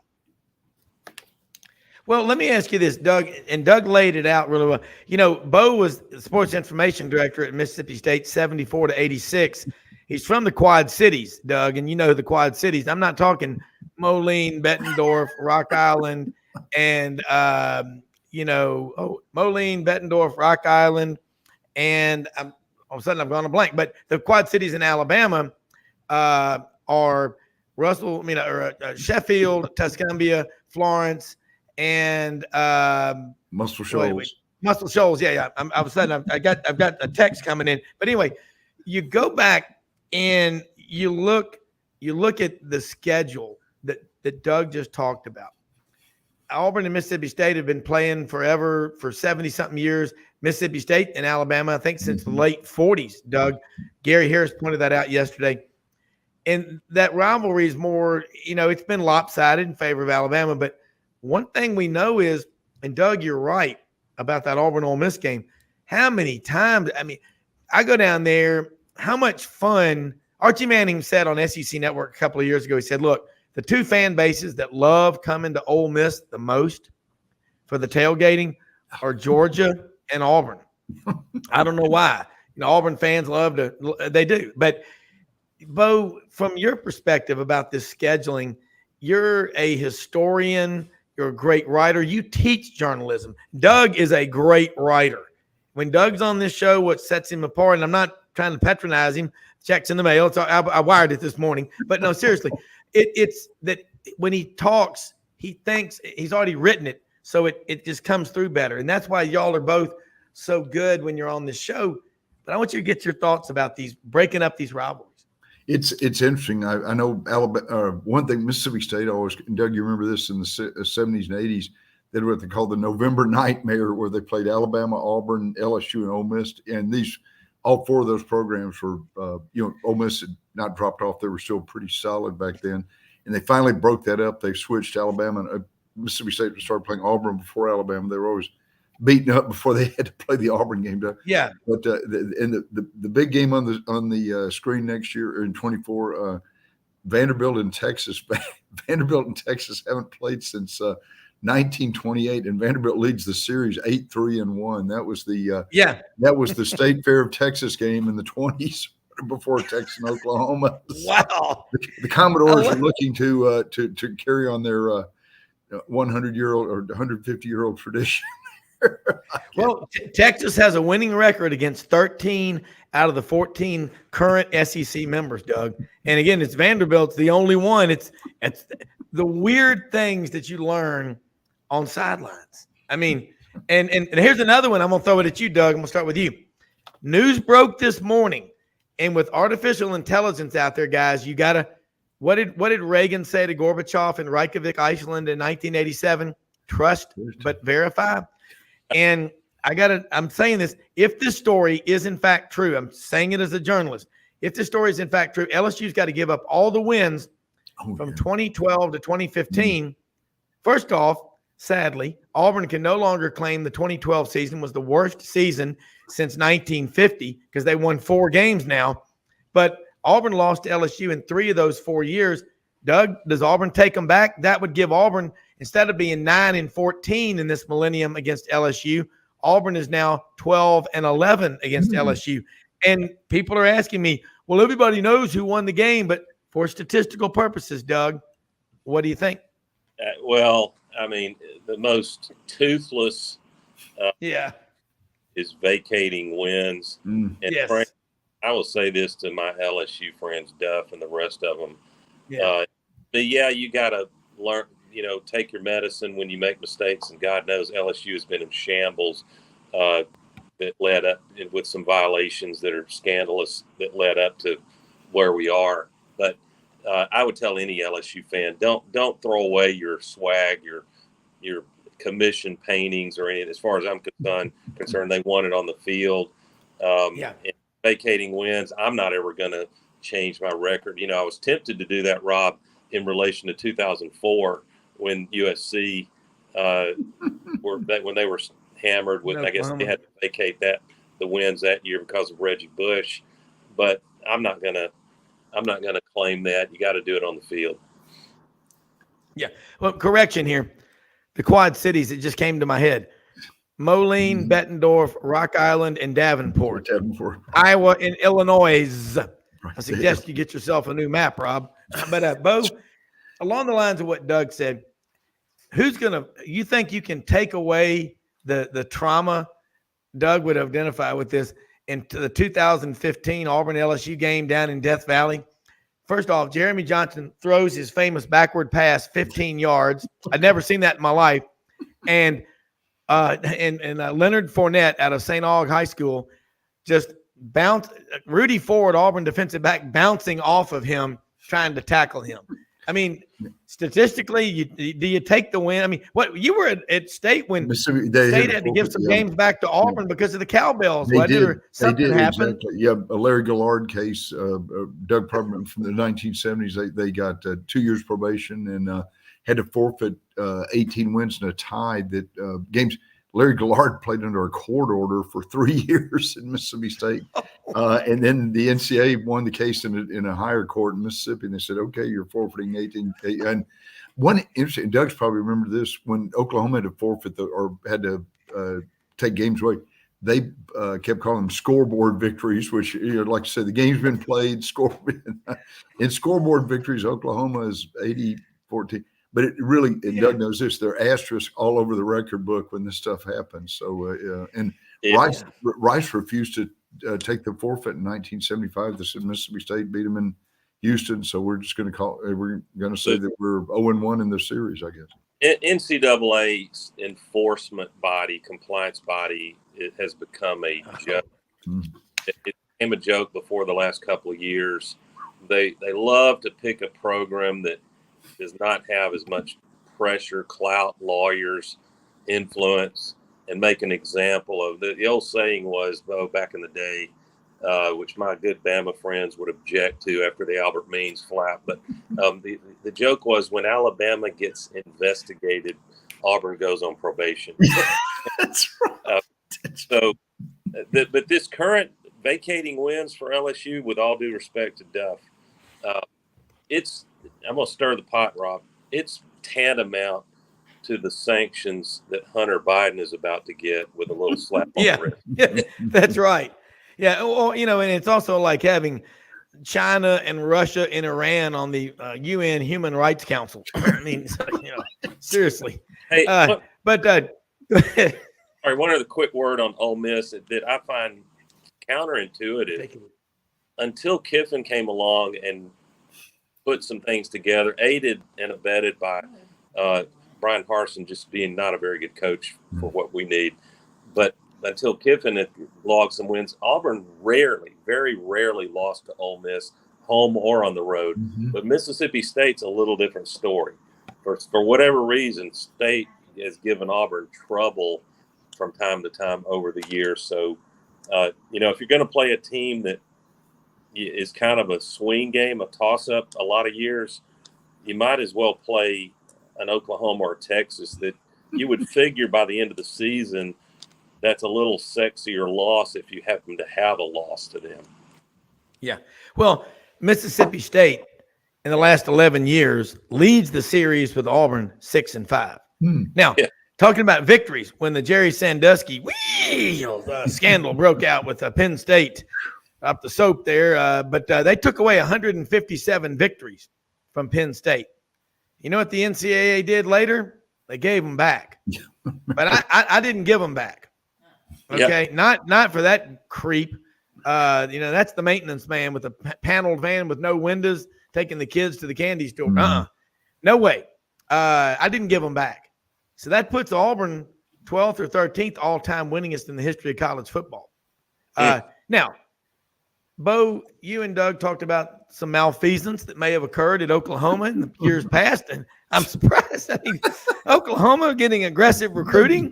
Well, let me ask you this, Doug, and Doug laid it out really well. Bo was the sports information director at Mississippi State, 74 to 86. He's from the Quad Cities, Doug, and the Quad Cities. I'm not talking Moline, Bettendorf, Rock Island, and Moline, Bettendorf, Rock Island, and all of a sudden I'm going to blank. But the Quad Cities in Alabama are Sheffield, Tuscumbia, Florence, and Muscle Shoals. Muscle Shoals, yeah. All of a sudden I've got a text coming in. But anyway, you go back and you look at the schedule that Doug just talked about. Auburn and Mississippi State have been playing forever, for 70-something years. Mississippi State and Alabama, I think since the late 40s, Doug. Gary Harris pointed that out yesterday. And that rivalry is more, it's been lopsided in favor of Alabama. But one thing we know is, and Doug, you're right about that Auburn-Ole Miss game. How many times, I go down there, how much fun. Archie Manning said on SEC Network a couple of years ago, he said, look, the two fan bases that love coming to Ole Miss the most for the tailgating are Georgia and Auburn. I don't know why. Auburn fans they do. But Bo, from your perspective about this scheduling, you're a historian, you're a great writer, you teach journalism. Doug is a great writer. When Doug's on this show, what sets him apart, and I'm not trying to patronize him, checks in the mail. I wired it this morning. But no, seriously, it's that when he talks, he thinks he's already written it. So it just comes through better. And that's why y'all are both so good when you're on this show. But I want you to get your thoughts about these, breaking up these rivalries. It's interesting. I know Alabama. One thing, Mississippi State always, Doug, you remember this in the 70s and 80s, they had what they called the November Nightmare, where they played Alabama, Auburn, LSU, and Ole Miss. And all four of those programs were, Ole Miss had not dropped off. They were still pretty solid back then. And they finally broke that up. They switched Alabama and Mississippi State started playing Auburn before Alabama. They were always beaten up before they had to play the Auburn game. Yeah. But the big game on the screen next year in 24, Vanderbilt and Texas. Vanderbilt and Texas haven't played since 1928, and Vanderbilt leads the series 8-3-1. That was the State Fair of Texas game in the 20s before Texas and Oklahoma. Wow. The Commodores are looking to carry on their 100-year-old or 150-year-old tradition. Well, Texas has a winning record against 13 out of the 14 current SEC members, Doug. And again, it's Vanderbilt's the only one. It's the weird things that you learn on sidelines. I mean, and here's another one. I'm going to throw it at you, Doug. I'm going to start with you. News broke this morning, and with artificial intelligence out there, guys, you got to – what did Reagan say to Gorbachev in Reykjavik, Iceland in 1987? Trust but verify. And I'm saying this, if this story is in fact true, I'm saying it as a journalist, if this story is in fact true, LSU's got to give up all the wins from 2012 to 2015. First off, sadly, Auburn can no longer claim the 2012 season was the worst season since 1950 because they won 4 games now. But Auburn lost to LSU in 3 of those 4 years. Doug, does Auburn take them back? That would give Auburn, instead of being 9-14 in this millennium against LSU, Auburn is now 12-11 against LSU. And people are asking me, well, everybody knows who won the game, but for statistical purposes, Doug, what do you think? Well, I mean, the most toothless is vacating wins. And Frank, I will say this to my LSU friends, Duff and the rest of them. But you got to learn, take your medicine when you make mistakes. And God knows LSU has been in shambles that led up with some violations that are scandalous that led up to where we are. But I would tell any LSU fan, don't throw away your swag, your commission paintings or anything. As far as I'm concerned, they won it on the field. And vacating wins, I'm not ever going to change my record. I was tempted to do that, Rob, in relation to 2004 when USC when they were hammered with, I guess they had to vacate the wins that year because of Reggie Bush. But I'm not gonna claim that. You got to do it on the field. Yeah. Well, correction here. The Quad Cities, it just came to my head. Moline, Bettendorf, Rock Island, and Davenport. Iowa and Illinois. I suggest you get yourself a new map, Rob. But Bo, along the lines of what Doug said, you think you can take away the trauma Doug would identify with this into the 2015 Auburn LSU game down in Death Valley? First off, Jeremy Johnson throws his famous backward pass 15 yards. I'd never seen that in my life. And Leonard Fournette out of St. Aug High School just bounced Rudy Ford, Auburn defensive back, bouncing off of him, trying to tackle him. I mean, statistically, do you take the win? I mean, you were at State when State had to give some games back to Auburn because of the cowbells. Something happened. Exactly. Yeah, a Larry Gillard case, Doug Perman from the 1970s. They got 2 years probation and had to forfeit 18 wins and a tie. That games Larry Gillard played under a court order for 3 years in Mississippi State. And then the NCAA won the case in a higher court in Mississippi. And they said, okay, you're forfeiting 18. And one interesting, Doug's probably remember this, when Oklahoma had to forfeit or had to take games away, they kept calling them scoreboard victories, which, like I said, the game's been played. In scoreboard victories, Oklahoma is 80-14. But it really, and Doug knows this, there are asterisks all over the record book when this stuff happens. So, Rice refused to take the forfeit in 1975. They said Mississippi State beat them in Houston. So we're just going to say that we're 0-1 in the series, I guess. NCAA's enforcement body, compliance body, it has become a joke. It became a joke before the last couple of years. They love to pick a program that does not have as much pressure, clout, lawyers, influence, and make an example of the old saying was, back in the day, which my good Bama friends would object to after the Albert Means flap. But the joke was, when Alabama gets investigated, Auburn goes on probation. That's right. But this current vacating wins for LSU, with all due respect to Duff, I'm going to stir the pot, Rob. It's tantamount to the sanctions that Hunter Biden is about to get with a little slap on the wrist. Yeah, that's right. Yeah, well, and it's also like having China and Russia and Iran on the UN Human Rights Council. I mean, seriously. Hey, all right, one other quick word on Ole Miss that I find counterintuitive. Until Kiffin came along and put some things together, aided and abetted by Brian Harsin just being not a very good coach for what we need. But until Kiffin had logged some wins, Auburn very rarely lost to Ole Miss, home or on the road. Mm-hmm. But Mississippi State's a little different story. For whatever reason, State has given Auburn trouble from time to time over the years. So, if you're going to play a team that is kind of a swing game, a toss-up a lot of years, you might as well play an Oklahoma or Texas that you would figure by the end of the season that's a little sexier loss if you happen to have a loss to them. Yeah. Well, Mississippi State in the last 11 years leads the series with Auburn 6-5. Now, talking about victories, when the Jerry Sandusky scandal broke out with Penn State up the soap there, but they took away 157 victories from Penn State. You know what the NCAA did later? They gave them back. But I didn't give them back. Okay, not for that creep. That's the maintenance man with a paneled van with no windows taking the kids to the candy store. No way. I didn't give them back. So that puts Auburn 12th or 13th all-time winningest in the history of college football. Now, Bo, you and Doug talked about some malfeasance that may have occurred at Oklahoma in the years past, and I'm surprised. I mean, Oklahoma getting aggressive recruiting.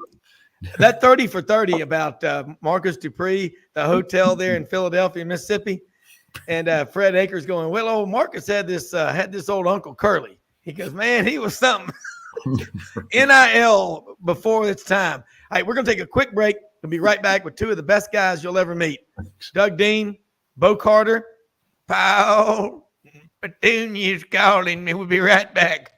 That 30 for 30 about Marcus Dupree, the hotel there in Philadelphia, Mississippi, and Fred Akers going, well, Marcus had this old Uncle Curly. He goes, man, he was something. NIL before its time. All right, we're going to take a quick break. We'll be right back with two of the best guys you'll ever meet. Doug Dean, Bo Carter, Paul Petunia's calling me. We'll be right back.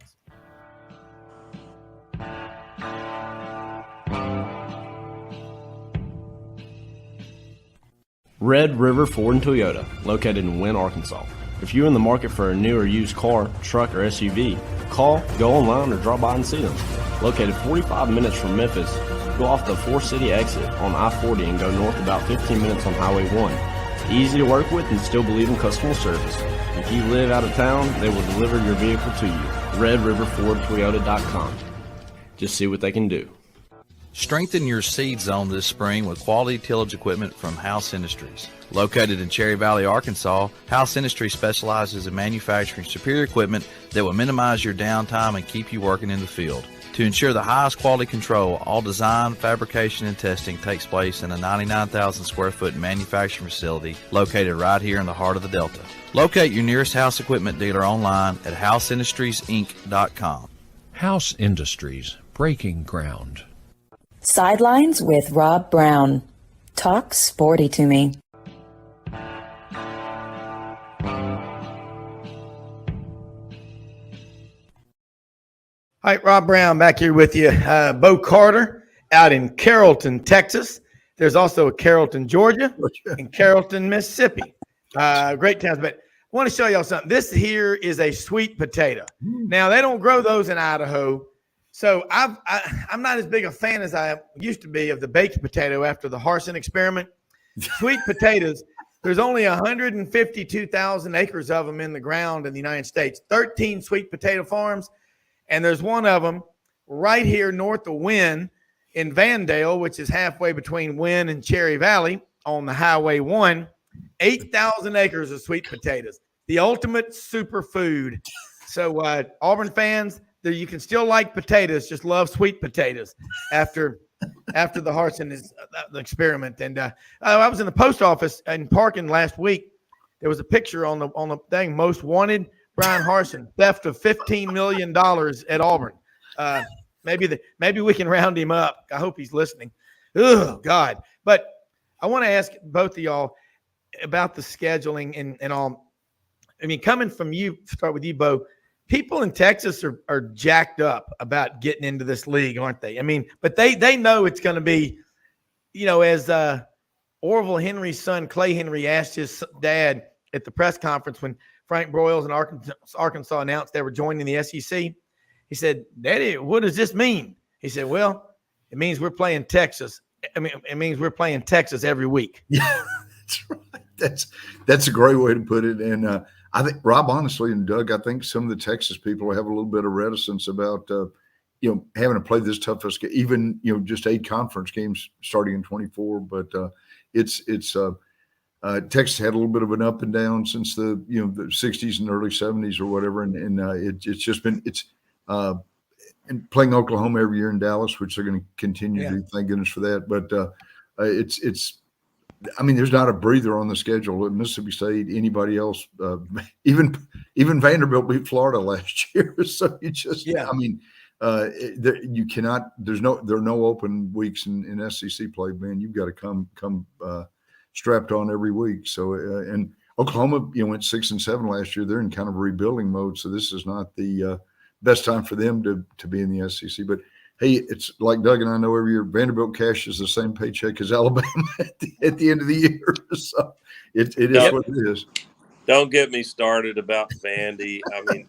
Red River Ford and Toyota, located in Wynne, Arkansas. If you're in the market for a new or used car, truck, or SUV, call, go online, or drop by and see them. Located 45 minutes from Memphis, go off the 4-city exit on I-40 and go north about 15 minutes on Highway 1. Easy to work with and still believe in customer service. If you live out of town, they will deliver your vehicle to you. RedRiverFordToyota.com. Just see what they can do. Strengthen your seed zone this spring with quality tillage equipment from House Industries. Located in Cherry Valley, Arkansas, House Industries specializes in manufacturing superior equipment that will minimize your downtime and keep you working in the field. To ensure the highest quality control, all design, fabrication, and testing takes place in a 99,000 square foot manufacturing facility located right here in the heart of the Delta. Locate your nearest House equipment dealer online at houseindustriesinc.com. House Industries, breaking ground. Sidelines with Rob Browne. Talk sporty to me. All right, Rob Browne back here with you. Bo Carter out in Carrollton, Texas. There's also Carrollton, Georgia, and Carrollton, Mississippi. Great towns. But I want to show y'all something. This here is a sweet potato. Now, they don't grow those in Idaho. So I'm not as big a fan as I used to be of the baked potato after the Harsin experiment. Sweet potatoes, there's only 152,000 acres of them in the ground in the United States. 13 sweet potato farms. And there's one of them right here north of Wynn in Vandale, which is halfway between Wynn and Cherry Valley on the Highway 1. 8,000 acres of sweet potatoes, the ultimate superfood. So Auburn fans, you can still like potatoes, just love sweet potatoes after the Harsin experiment. And I was in the post office in parking last week. There was a picture on the thing, most wanted. Brian Harsin, theft of $15 million at Auburn. Maybe we can round him up. I hope he's listening. Oh, God. But I want to ask both of y'all about the scheduling and all. I mean, coming from you, start with you, Bo, people in Texas are jacked up about getting into this league, aren't they? I mean, but they know it's going to be, as Orville Henry's son, Clay Henry, asked his dad at the press conference when Frank Broyles and Arkansas announced they were joining the SEC. He said, "Daddy, what does this mean?" He said, "Well, it means we're playing Texas. I mean, it means we're playing Texas every week." Yeah, that's right. That's a great way to put it. And I think, Rob, honestly, and Doug, I think some of the Texas people have a little bit of reticence about, having to play this tough, even, just 8 conference games starting in 24. But Texas had a little bit of an up and down since the 60s and early 70s or whatever, and it's just been and playing Oklahoma every year in Dallas, which they're going to continue to do. Thank goodness for that. But there's not a breather on the schedule at Mississippi State. Anybody else, even Vanderbilt beat Florida last year. So you just, you cannot. There are no open weeks in SEC play, man. You've got to come strapped on every week. So and Oklahoma, went 6-7 last year. They're in kind of rebuilding mode. So this is not the best time for them to be in the SEC. But hey, it's like Doug and I know every year, Vanderbilt cashes the same paycheck as Alabama at the end of the year. So it is what it is. Don't get me started about Vandy. I mean,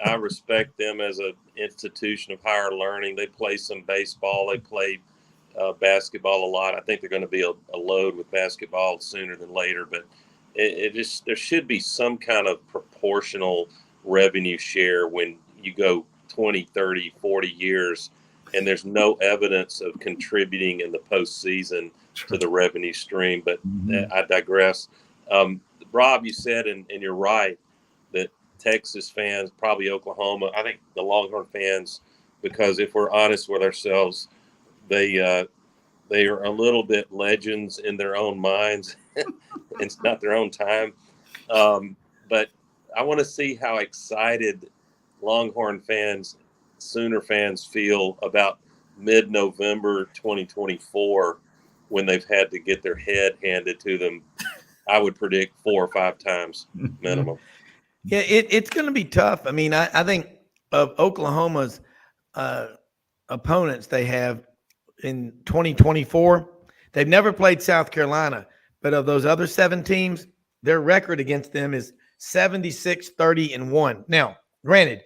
I respect them as an institution of higher learning. They play some baseball. They play basketball a lot. I think they're going to be a load with basketball sooner than later. But there should be some kind of proportional revenue share when you go 20, 30, 40 years and there's no evidence of contributing in the postseason to the revenue stream. But I digress. Rob, you said, and you're right, that Texas fans, probably Oklahoma, I think the Longhorn fans, because if we're honest with ourselves, they are a little bit legends in their own minds. It's not their own time. But I want to see how excited Longhorn fans, Sooner fans feel about mid-November 2024 when they've had to get their head handed to them. I would predict 4 or 5 times minimum. Yeah, it's going to be tough. I mean, I think of Oklahoma's opponents they have in 2024, they've never played South Carolina, but of those other 7 teams, their record against them is 76-30-1. Now, granted,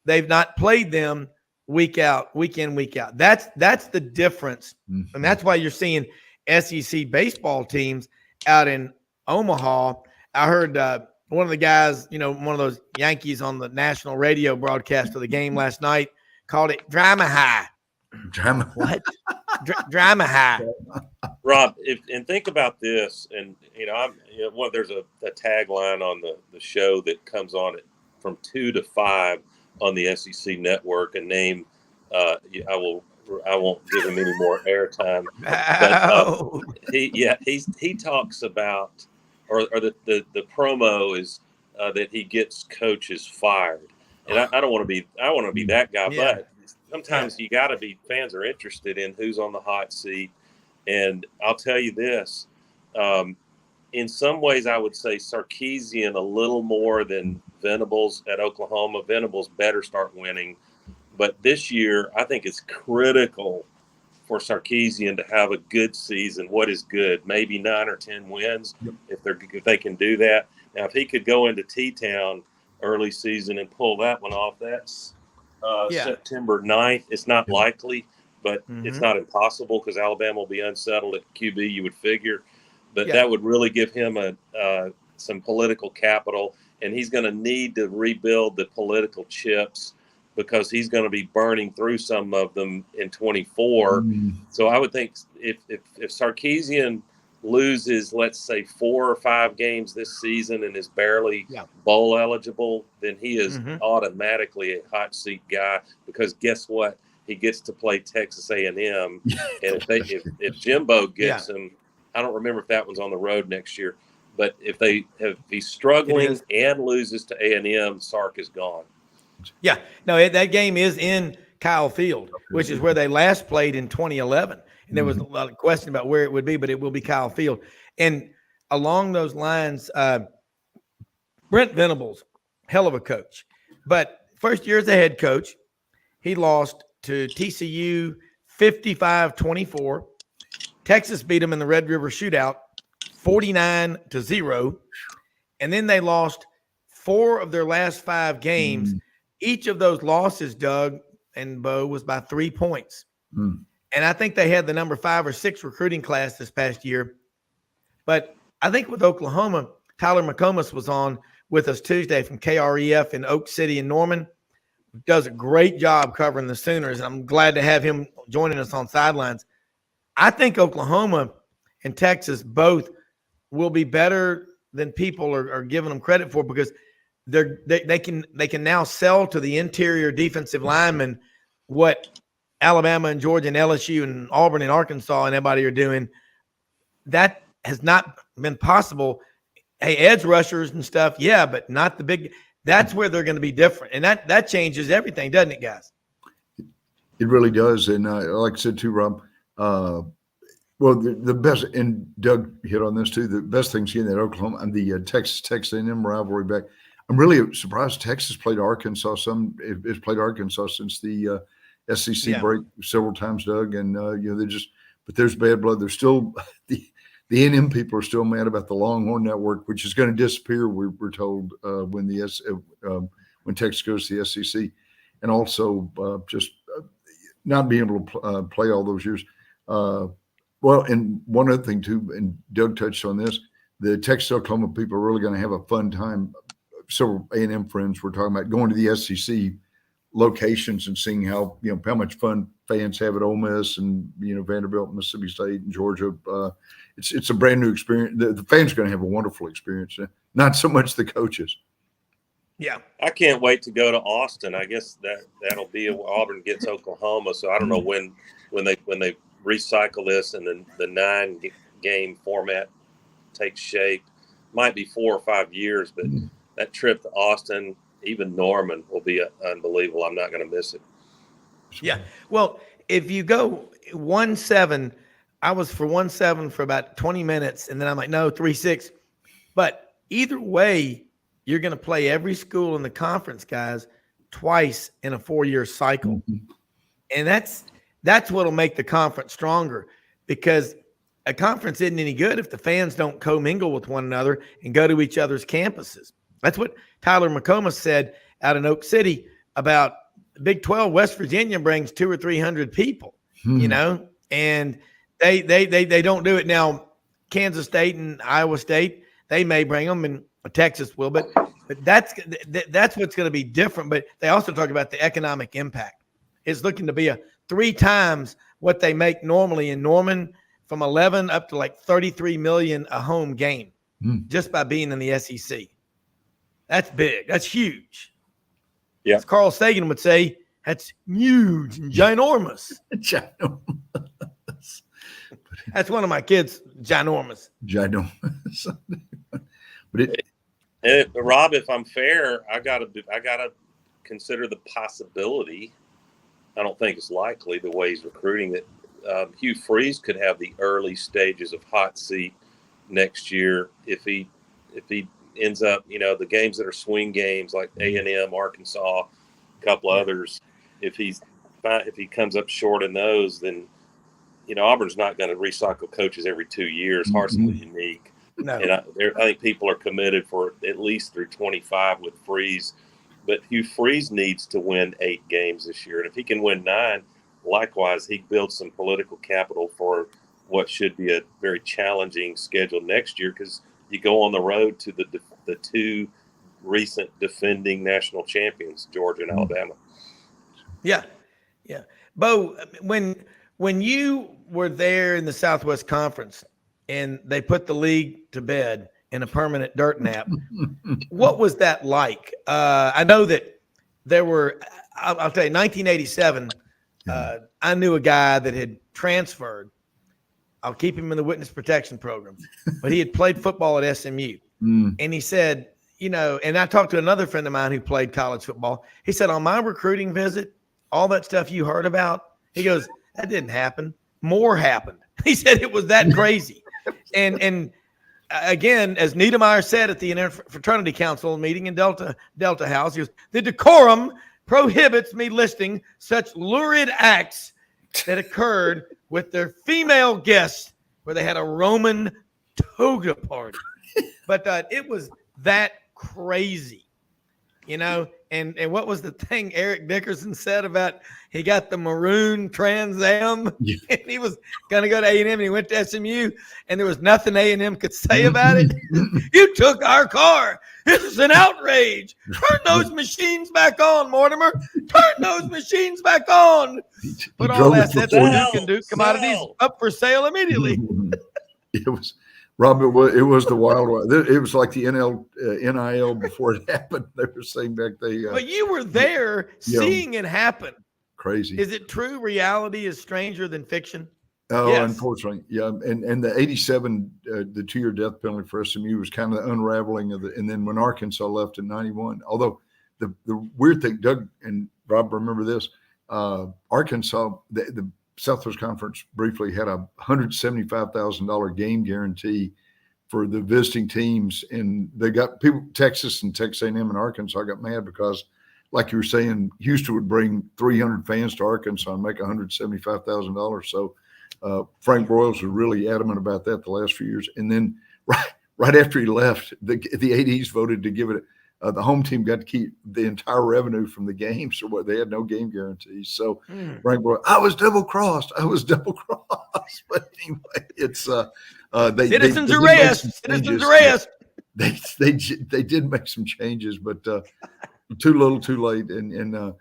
they've not played them week in, week out. That's the difference. And that's why you're seeing SEC baseball teams out in Omaha. I heard one of the guys, one of those Yankees on the national radio broadcast of the game last night called it drama high. Drama what? Drama high. Rob, and think about this, and there's a tagline on the show that comes on it from 2 to 5 on the SEC network, and name I won't give him any more airtime. But he talks about, or the promo is that he gets coaches fired, and I don't want to be. I want to be that guy, but sometimes you got to be, fans are interested in who's on the hot seat. And I'll tell you this, in some ways, I would say Sarkisian a little more than Venables at Oklahoma. Venables better start winning. But this year, I think it's critical for Sarkisian to have a good season. What is good? Maybe 9 or 10 wins if they can do that. Now, if he could go into T-Town early season and pull that one off, that's September 9th. It's not likely, but it's not impossible because Alabama will be unsettled at QB, you would figure. But that would really give him some political capital, and he's going to need to rebuild the political chips because he's going to be burning through some of them in 24. So I would think if Sarkisian loses, let's say 4 or 5 games this season and is barely bowl eligible, then he is automatically a hot seat guy because guess what? He gets to play Texas A&M. And if Jimbo gets him, I don't remember if that one's on the road next year, but if he's struggling and loses to A&M, Sark is gone. Yeah, no, that game is in Kyle Field, which is where they last played in 2011. And there was a lot of question about where it would be, but it will be Kyle Field. And along those lines, Brent Venables, hell of a coach. But first year as a head coach, he lost to TCU 55-24. Texas beat them in the Red River Shootout 49-0. And then they lost 4 of their last 5 games. Each of those losses, Doug and Bo, was by 3 points. And I think they had the number 5 or 6 recruiting class this past year. But I think with Oklahoma, Tyler McComas was on with us Tuesday from KREF in Oak City and Norman. Does a great job covering the Sooners. I'm glad to have him joining us on Sidelines. I think Oklahoma and Texas both will be better than people are giving them credit for because they can now sell to the interior defensive linemen what Alabama and Georgia and LSU and Auburn and Arkansas and everybody are doing. That has not been possible. Hey, edge rushers and stuff, but not the big. That's where they're going to be different, and that changes everything, doesn't it, guys? It really does, and like I said too, Rob. Well, the best, and Doug hit on this too. The best thing seeing that Oklahoma and the Texas A&M rivalry back. I'm really surprised Texas played Arkansas. It's played Arkansas since the SEC break several times, Doug. And but there's bad blood. There's still the A&M people are still mad about the Longhorn Network, which is going to disappear. We're told when Texas goes to the SEC, and also just not being able to play all those years. Well, and one other thing too, and Doug touched on this, the Texas Oklahoma people are really going to have a fun time. Several A&M friends were talking about going to the SEC locations and seeing how much fun fans have at Ole Miss and Vanderbilt, Mississippi State, and Georgia. It's a brand new experience. The fans are going to have a wonderful experience. Not so much the coaches. Yeah, I can't wait to go to Austin. I guess that'll be Auburn gets Oklahoma. So I don't know when they recycle this and then the 9-game format takes shape. Might be 4 or 5 years, but that trip to Austin, even Norman, will be unbelievable. I'm not going to miss it. Yeah. Well, if you go 1-7, I was for 1-7 for about 20 minutes, and then I'm like, no, 3-6. But either way, you're going to play every school in the conference, guys, twice in a 4-year cycle. And that's what'll make the conference stronger because a conference isn't any good if the fans don't commingle with one another and go to each other's campuses. That's what Tyler McComas said out in Oak City about Big 12. West Virginia brings 200 or 300 people, and they don't do it now. Kansas State and Iowa State, they may bring them, and Texas will, but that's what's going to be different. But they also talk about the economic impact. It's looking to be 3 times what they make normally in Norman, from 11 up to like 33 million a home game, just by being in the SEC. That's big. That's huge. Yeah. As Carl Sagan would say, that's huge and ginormous. Ginormous. That's one of my kids, ginormous. Ginormous. Rob, if I'm fair, I gotta consider the possibility I don't think it's likely the way he's recruiting it. Hugh Freeze could have the early stages of hot seat next year if he ends up, the games that are swing games like A&M, Arkansas, a couple others. If he comes up short in those, then Auburn's not going to recycle coaches every 2 years. Harsin's unique. No. And I think people are committed for at least through 25 with Freeze. But Hugh Freeze needs to win 8 games this year. And if he can win 9, likewise, he builds some political capital for what should be a very challenging schedule next year, because you go on the road to the 2 recent defending national champions, Georgia and Alabama. Yeah. Yeah. Bo, when you were there in the Southwest Conference and they put the league to bed in a permanent dirt nap, what was that like? I know that there were, I'll tell you, 1987, I knew a guy that had transferred. I'll keep him in the witness protection program, but he had played football at SMU. And he said, and I talked to another friend of mine who played college football. He said, on my recruiting visit, all that stuff you heard about, he goes, that didn't happen. More happened. He said it was that crazy. And again, as Niedermeyer said at the Fraternity Council meeting in Delta House, he goes, the decorum prohibits me listing such lurid acts that occurred with their female guests where they had a Roman toga party. But it was that crazy, and what was the thing Eric Dickerson said about he got the maroon Trans Am and he was going to go to A&M and he went to SMU and there was nothing A&M could say about it. You took our car. This is an outrage. Turn those machines back on, Mortimer. Turn those machines back on. Put all assets you can do. Commodities up for sale immediately. It was Rob. It was the wild. It was like the NIL before it happened. They were saying back but you were there seeing it happen. Crazy. Is it true? Reality is stranger than fiction. Oh, yes. Unfortunately, yeah. And the 87, the 2-year death penalty for SMU was kind of the unraveling of and then when Arkansas left in 91. Although the weird thing, Doug and Rob remember this, Arkansas, the Southwest Conference briefly had a $175,000 game guarantee for the visiting teams, and they got people. Texas and Texas A&M and Arkansas got mad because, like you were saying, Houston would bring 300 fans to Arkansas and make $175,000. So Frank Broyles was really adamant about that the last few years. And then right after he left, the ADs voted to give it. The home team got to keep the entire revenue from the games, or what they had no game guarantees. So Frank Broyles, I was double crossed. But anyway, it's citizens arrest. They did make some changes, but too little, too late. And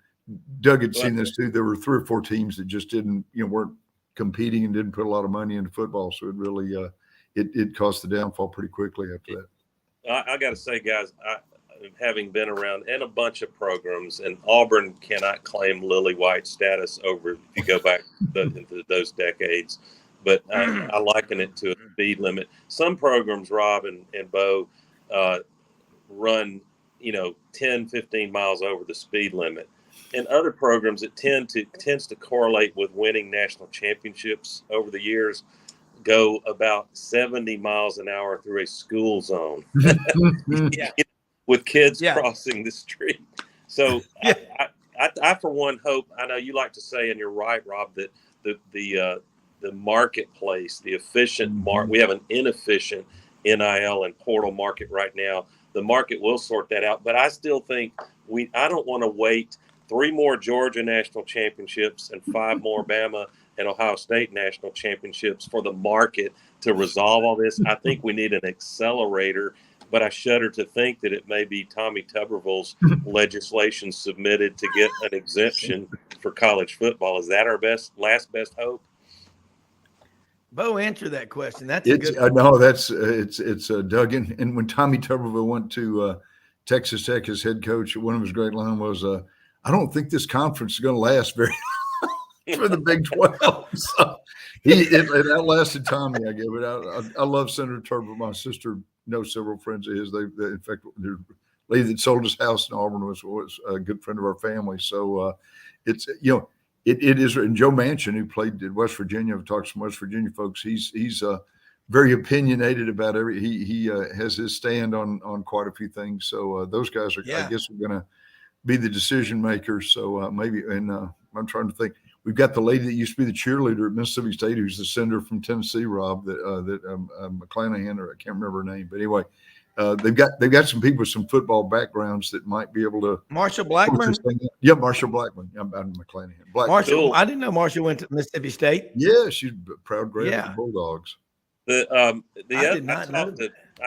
Doug had seen this too. There were 3 or 4 teams that just didn't, weren't competing and didn't put a lot of money into football. So it really it caused the downfall pretty quickly after that. I got to say, guys, having been around in a bunch of programs, and Auburn cannot claim lily white status over if you go back into those decades, but I liken it to a speed limit. Some programs, Rob and Bo, run 10, 15 miles over the speed limit. In other programs, it tends to correlate with winning national championships over the years, go about 70 miles an hour through a school zone. With kids crossing the street. So I for one hope, I know you like to say, and you're right, Rob, that the marketplace, the efficient we have an inefficient NIL and portal market right now. The market will sort that out, but I still think I don't want to wait 3 more Georgia national championships and 5 more Bama and Ohio State national championships for the market to resolve all this. I think we need an accelerator. But I shudder to think that it may be Tommy Tuberville's legislation submitted to get an exemption for college football. Is that our last best hope? Bo, answer that question. That's a good no, that's it's Doug. And when Tommy Tuberville went to Texas Tech as head coach, one of his great lines was, "I don't think this conference is going to last very long for the Big 12." So it outlasted Tommy. I give it. I love Senator Tuberville. My sister knows several friends of his. They in fact, the lady that sold his house in Auburn was a good friend of our family. So it's it is. And Joe Manchin, who played at West Virginia, I've talked to some West Virginia folks. He's very opinionated about he has his stand on quite a few things. So those guys are, I guess, are going to be the decision makers. So maybe, and I'm trying to think. We've got the lady that used to be the cheerleader at Mississippi State, who's the senator from Tennessee, Rob, that McClanahan, or I can't remember her name, but anyway, they've got some people with some football backgrounds that might be able to. Marshall Blackburn. Yeah, Marshall Blackburn. I'm McClanahan. Marshall, Cool. I didn't know Marshall went to Mississippi State. Yeah, she's a proud grad Yeah. of the Bulldogs. I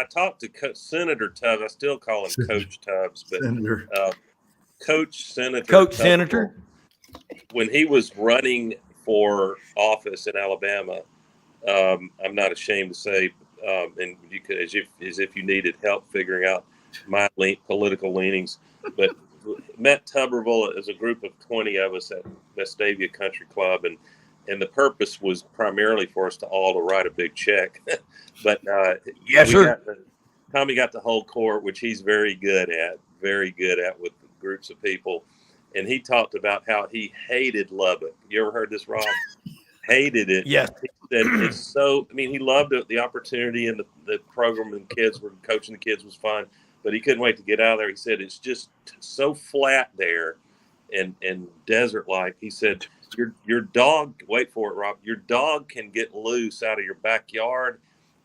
talked to Senator Tubbs. I still call him Coach Tubbs, but Senator. Coach Senator. Coach Tubbs, Senator. when he was running for office in Alabama, I'm not ashamed to say, and you could, as if you needed help figuring out my political leanings, but met Tuberville as a group of 20 of us at Vestavia Country Club, and the purpose was primarily for us to all to write a big check. But Tommy got the whole court, which he's very good at with groups of people. And he talked about how he hated Lubbock. You ever heard this, Rob? Hated it. Yes. He said it's so, I mean, he loved the opportunity and the program, and kids were coaching the kids was fun, but he couldn't wait to get out of there. He said it's just so flat there and desert-like. He said, your dog, wait for it, Rob, your dog can get loose out of your backyard,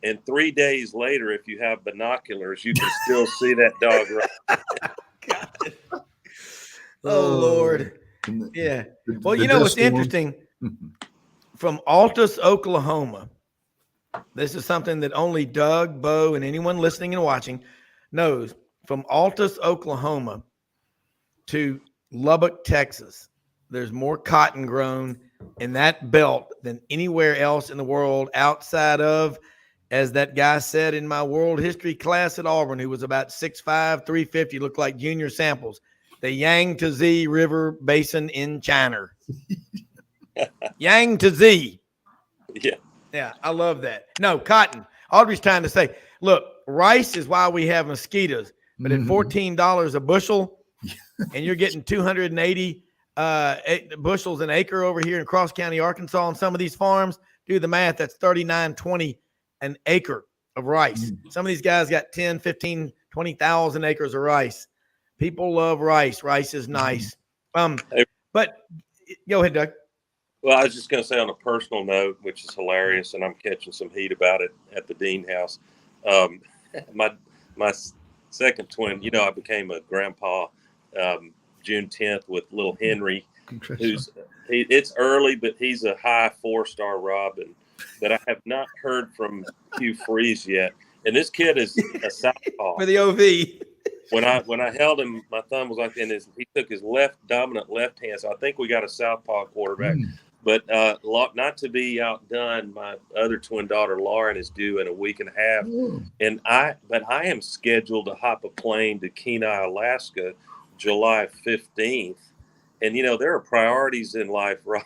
and 3 days later, if you have binoculars, you can still see that dog. God. Oh, Lord. Yeah. Well, you know what's interesting? From Altus, Oklahoma, this is something that only Doug, Bo, and anyone listening and watching knows. From Altus, Oklahoma to Lubbock, Texas, there's more cotton grown in that belt than anywhere else in the world outside of, as that guy said in my world history class at Auburn, who was about 6'5", 350, looked like Junior Samples, the Yangtze River Basin in China. Yangtze. Yeah. Yeah, I love that. No, cotton. Audrey's trying to say, look, rice is why we have mosquitoes, but at $14 a bushel, and you're getting 280 bushels an acre over here in Cross County, Arkansas, on some of these farms. Do the math. That's $39.20 an acre of rice. Some of these guys got 10, 15, 20,000 acres of rice. People love rice. Rice is nice. But go ahead, Doug. Well, I was just going to say on a personal note, which is hilarious, and I'm catching some heat about it at the Dean house. My second twin, you know, I became a grandpa June 10th with little Henry, it's early, but he's a high 4-star Robin that I have not heard from Hugh Freeze yet. And this kid is a southpaw. For the OV. When I held him, my thumb was like he took his dominant left hand. So I think we got a southpaw quarterback. But not to be outdone, my other twin daughter, Lauren, is due in a week and a half. And I am scheduled to hop a plane to Kenai, Alaska, July 15th. And, you know, there are priorities in life, Rob.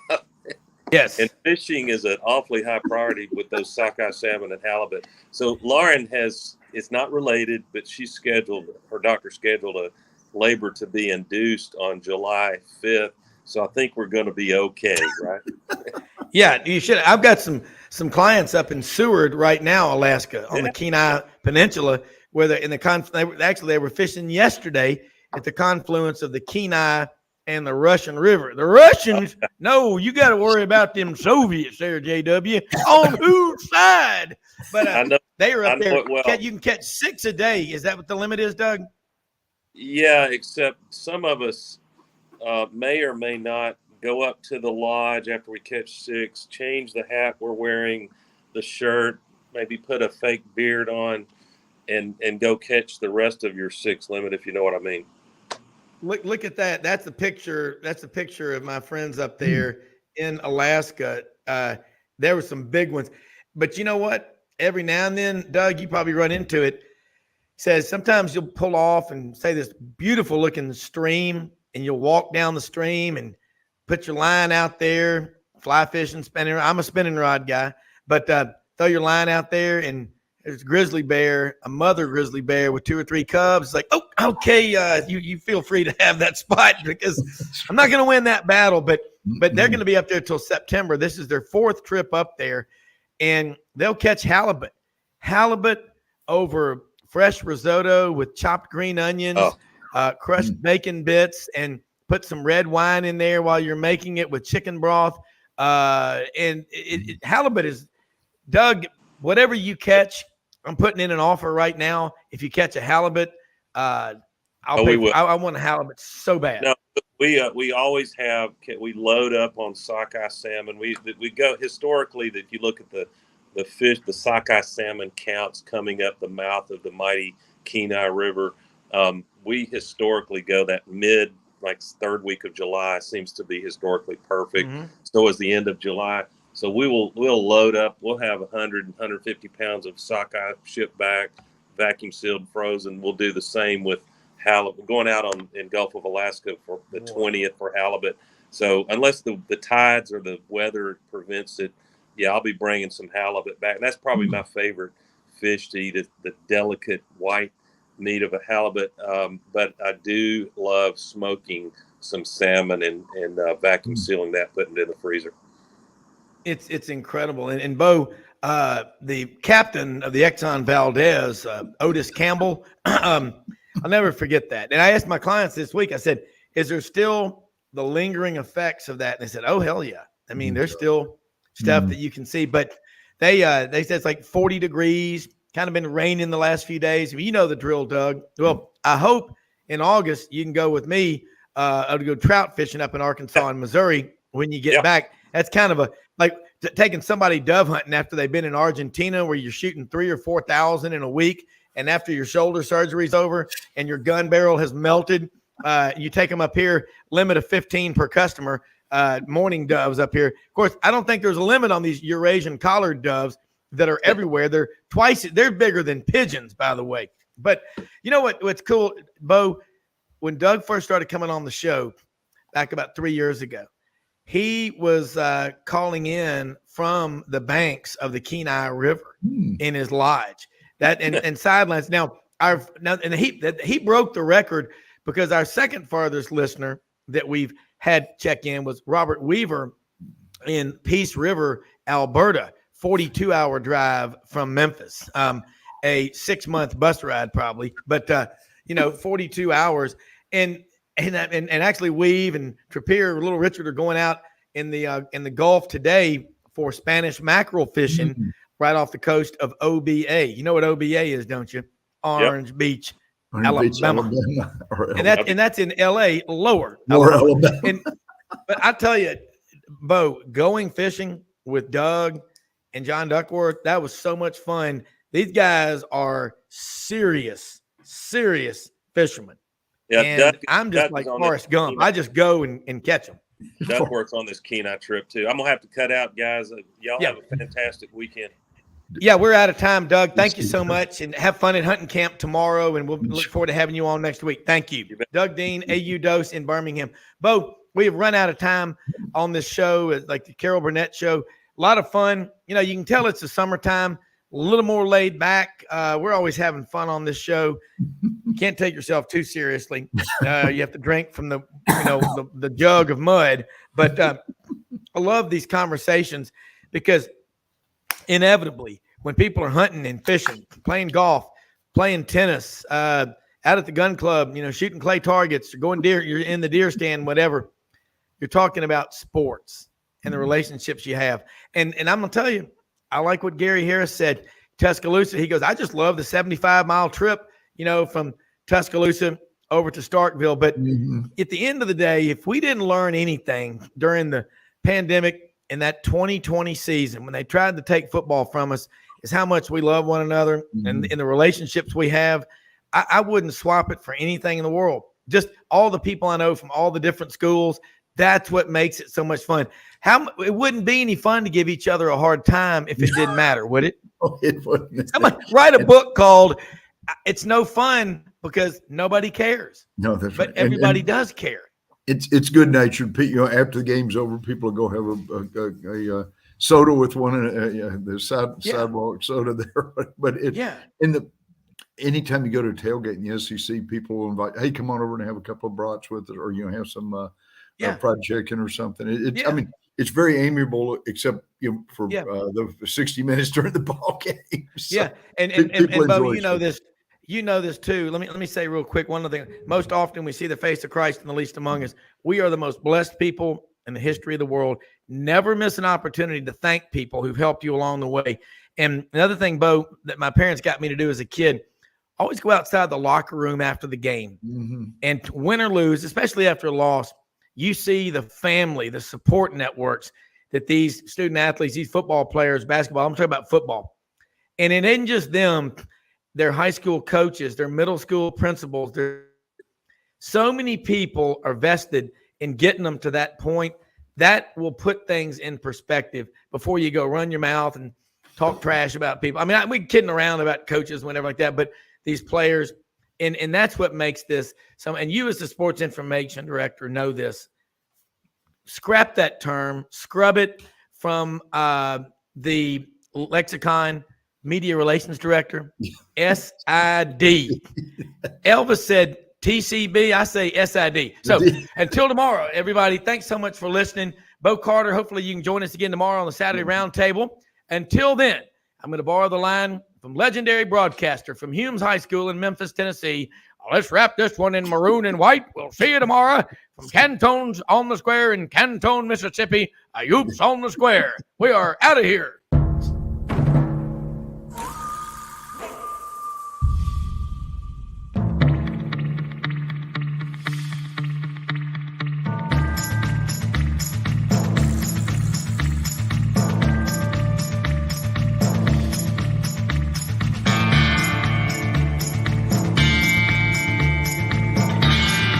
Yes. And fishing is an awfully high priority with those sockeye salmon and halibut. So Lauren it's not related, but her doctor scheduled a labor to be induced on July 5th. So I think we're going to be okay, right? Yeah, you should. I've got some clients up in Seward right now, Alaska, on the Kenai Peninsula, where they were fishing yesterday at the confluence of the Kenai and the Russian River. The Russians, no, you got to worry about them Soviets there, JW. On whose side? But they are up there. Well. You can catch 6 a day. Is that what the limit is, Doug? Yeah, except some of us may or may not go up to the lodge after we catch 6, change the hat we're wearing, the shirt, maybe put a fake beard on, and go catch the rest of your 6 limit, if you know what I mean. Look at that. That's a picture. That's a picture of my friends up there in Alaska. There were some big ones. But you know what? Every now and then, Doug, you probably run into it. Says sometimes you'll pull off and say this beautiful looking stream, and you'll walk down the stream and put your line out there, fly fishing, spinning. I'm a spinning rod guy, but throw your line out there, and there's a grizzly bear, a mother grizzly bear with 2 or 3 cubs. It's like, oh, okay, you feel free to have that spot because I'm not going to win that battle. But but they're going to be up there till September. This is their 4th trip up there, and they'll catch halibut. Halibut over fresh risotto with chopped green onions, crushed bacon bits, and put some red wine in there while you're making it with chicken broth. And halibut is, Doug, whatever you catch, I'm putting in an offer right now. If you catch a halibut, I want a halibut so bad. No, we always have. We load up on sockeye salmon. We go historically. If you look at the fish, the sockeye salmon counts coming up the mouth of the mighty Kenai River. We historically go that mid, like 3rd week of July seems to be historically perfect. So is the end of July. So we'll load up. We'll have 100, 150 pounds of sockeye shipped back, vacuum sealed, frozen. We'll do the same with halibut. Going out in Gulf of Alaska for the 20th for halibut. So unless the tides or the weather prevents it, I'll be bringing some halibut back. And that's probably my favorite fish to eat, is the delicate white meat of a halibut. But I do love smoking some salmon and vacuum sealing that, putting it in the freezer. It's incredible. And Bo, the captain of the Exxon Valdez, Otis Campbell, I'll never forget that. And I asked my clients this week, I said, is there still the lingering effects of that? And they said, oh, hell yeah. I mean, there's still stuff that you can see. But they said it's like 40 degrees, kind of been raining the last few days. You know the drill, Doug. Well, I hope in August you can go with me to go trout fishing up in Arkansas and Missouri when you get back. That's kind of like taking somebody dove hunting after they've been in Argentina, where you're shooting 3,000 or 4,000 in a week. And after your shoulder surgery's over and your gun barrel has melted, you take them up here, limit of 15 per customer, mourning doves up here. Of course, I don't think there's a limit on these Eurasian collared doves that are everywhere. They're bigger than pigeons, by the way. But you know what's cool, Bo? When Doug first started coming on the show back about 3 years ago, he was calling in from the banks of the Kenai River in his lodge. That and Sidelines. He broke the record, because our second farthest listener that we've had check in was Robert Weaver in Peace River, Alberta, 42-hour drive from Memphis, a 6-month bus ride probably, but 42 hours. And actually Weave and Trappier, Little Richard are going out in the Gulf today for Spanish mackerel fishing right off the coast of OBA. You know what OBA is, don't you? Orange Beach, Alabama. And that's in LA, lower Alabama. But I tell you, Bo, going fishing with Doug and John Duckworth, that was so much fun. These guys are serious fishermen. Yeah, and I'm just like Forrest Gump. I just go and catch them. Duckworth's on this Kenai trip too. I'm gonna have to cut out, guys. Y'all have a fantastic weekend. Yeah, we're out of time, Doug. Thank you so much, and have fun at hunting camp tomorrow, and we'll look forward to having you on next week. Thank you. Doug Dean, AU Dose in Birmingham. Bo, we have run out of time on this show, like the Carol Burnett show. A lot of fun. You can tell it's the summertime, a little more laid back. We're always having fun on this show. You can't take yourself too seriously. You have to drink from the jug of mud. But I love these conversations, because inevitably, when people are hunting and fishing, playing golf, playing tennis, out at the gun club, shooting clay targets, or going deer, you're in the deer stand, whatever, you're talking about sports and the relationships you have. And I'm going to tell you, I like what Gary Harris said, Tuscaloosa. He goes, I just love the 75-mile trip, from Tuscaloosa over to Starkville. But at the end of the day, if we didn't learn anything during the pandemic in that 2020 season, when they tried to take football from us, is how much we love one another and in the relationships we have. I wouldn't swap it for anything in the world. Just all the people I know from all the different schools. That's what makes it so much fun. It wouldn't be any fun to give each other a hard time if it didn't matter, would it? It wouldn't. Somebody write a book called "It's No Fun Because Nobody Cares." No, that's right. But everybody does care. It's good natured. After the game's over, people will go have a soda with one, the sidewalk soda there. But anytime you go to a tailgate in the SEC, people will invite, hey, come on over and have a couple of brats with us, or have some fried chicken or something. Yeah. I mean, it's very amiable, except for the 60 minutes during the ball game. So yeah, and Bo, you know this too. Let me say real quick one other thing. Most often we see the face of Christ in the least among us. We are the most blessed people in the history of the world. Never miss an opportunity to thank people who've helped you along the way. And another thing, Bo, that my parents got me to do as a kid, always go outside the locker room after the game. Mm-hmm. And win or lose, especially after a loss, you see the family, the support networks that these student athletes, these football players, basketball, I'm talking about football. And it isn't just them, their high school coaches, their middle school principals. So many people are vested in getting them to that point. That will put things in perspective before you go run your mouth and talk trash about people. I mean, we're kidding around about coaches whenever like that, but these players, and that's what makes this and you as the sports information director know this. Scrap that term, scrub it from the lexicon, media relations director, SID. Elvis said TCB, I say SID. So until tomorrow, everybody, thanks so much for listening. Bo Carter, hopefully you can join us again tomorrow on the Saturday Roundtable. Until then, I'm going to borrow the line from legendary broadcaster from Humes High School in Memphis, Tennessee. Let's wrap this one in maroon and white. We'll see you tomorrow from Cantone's on the Square in Canton, Mississippi. Ayoup's on the Square. We are out of here.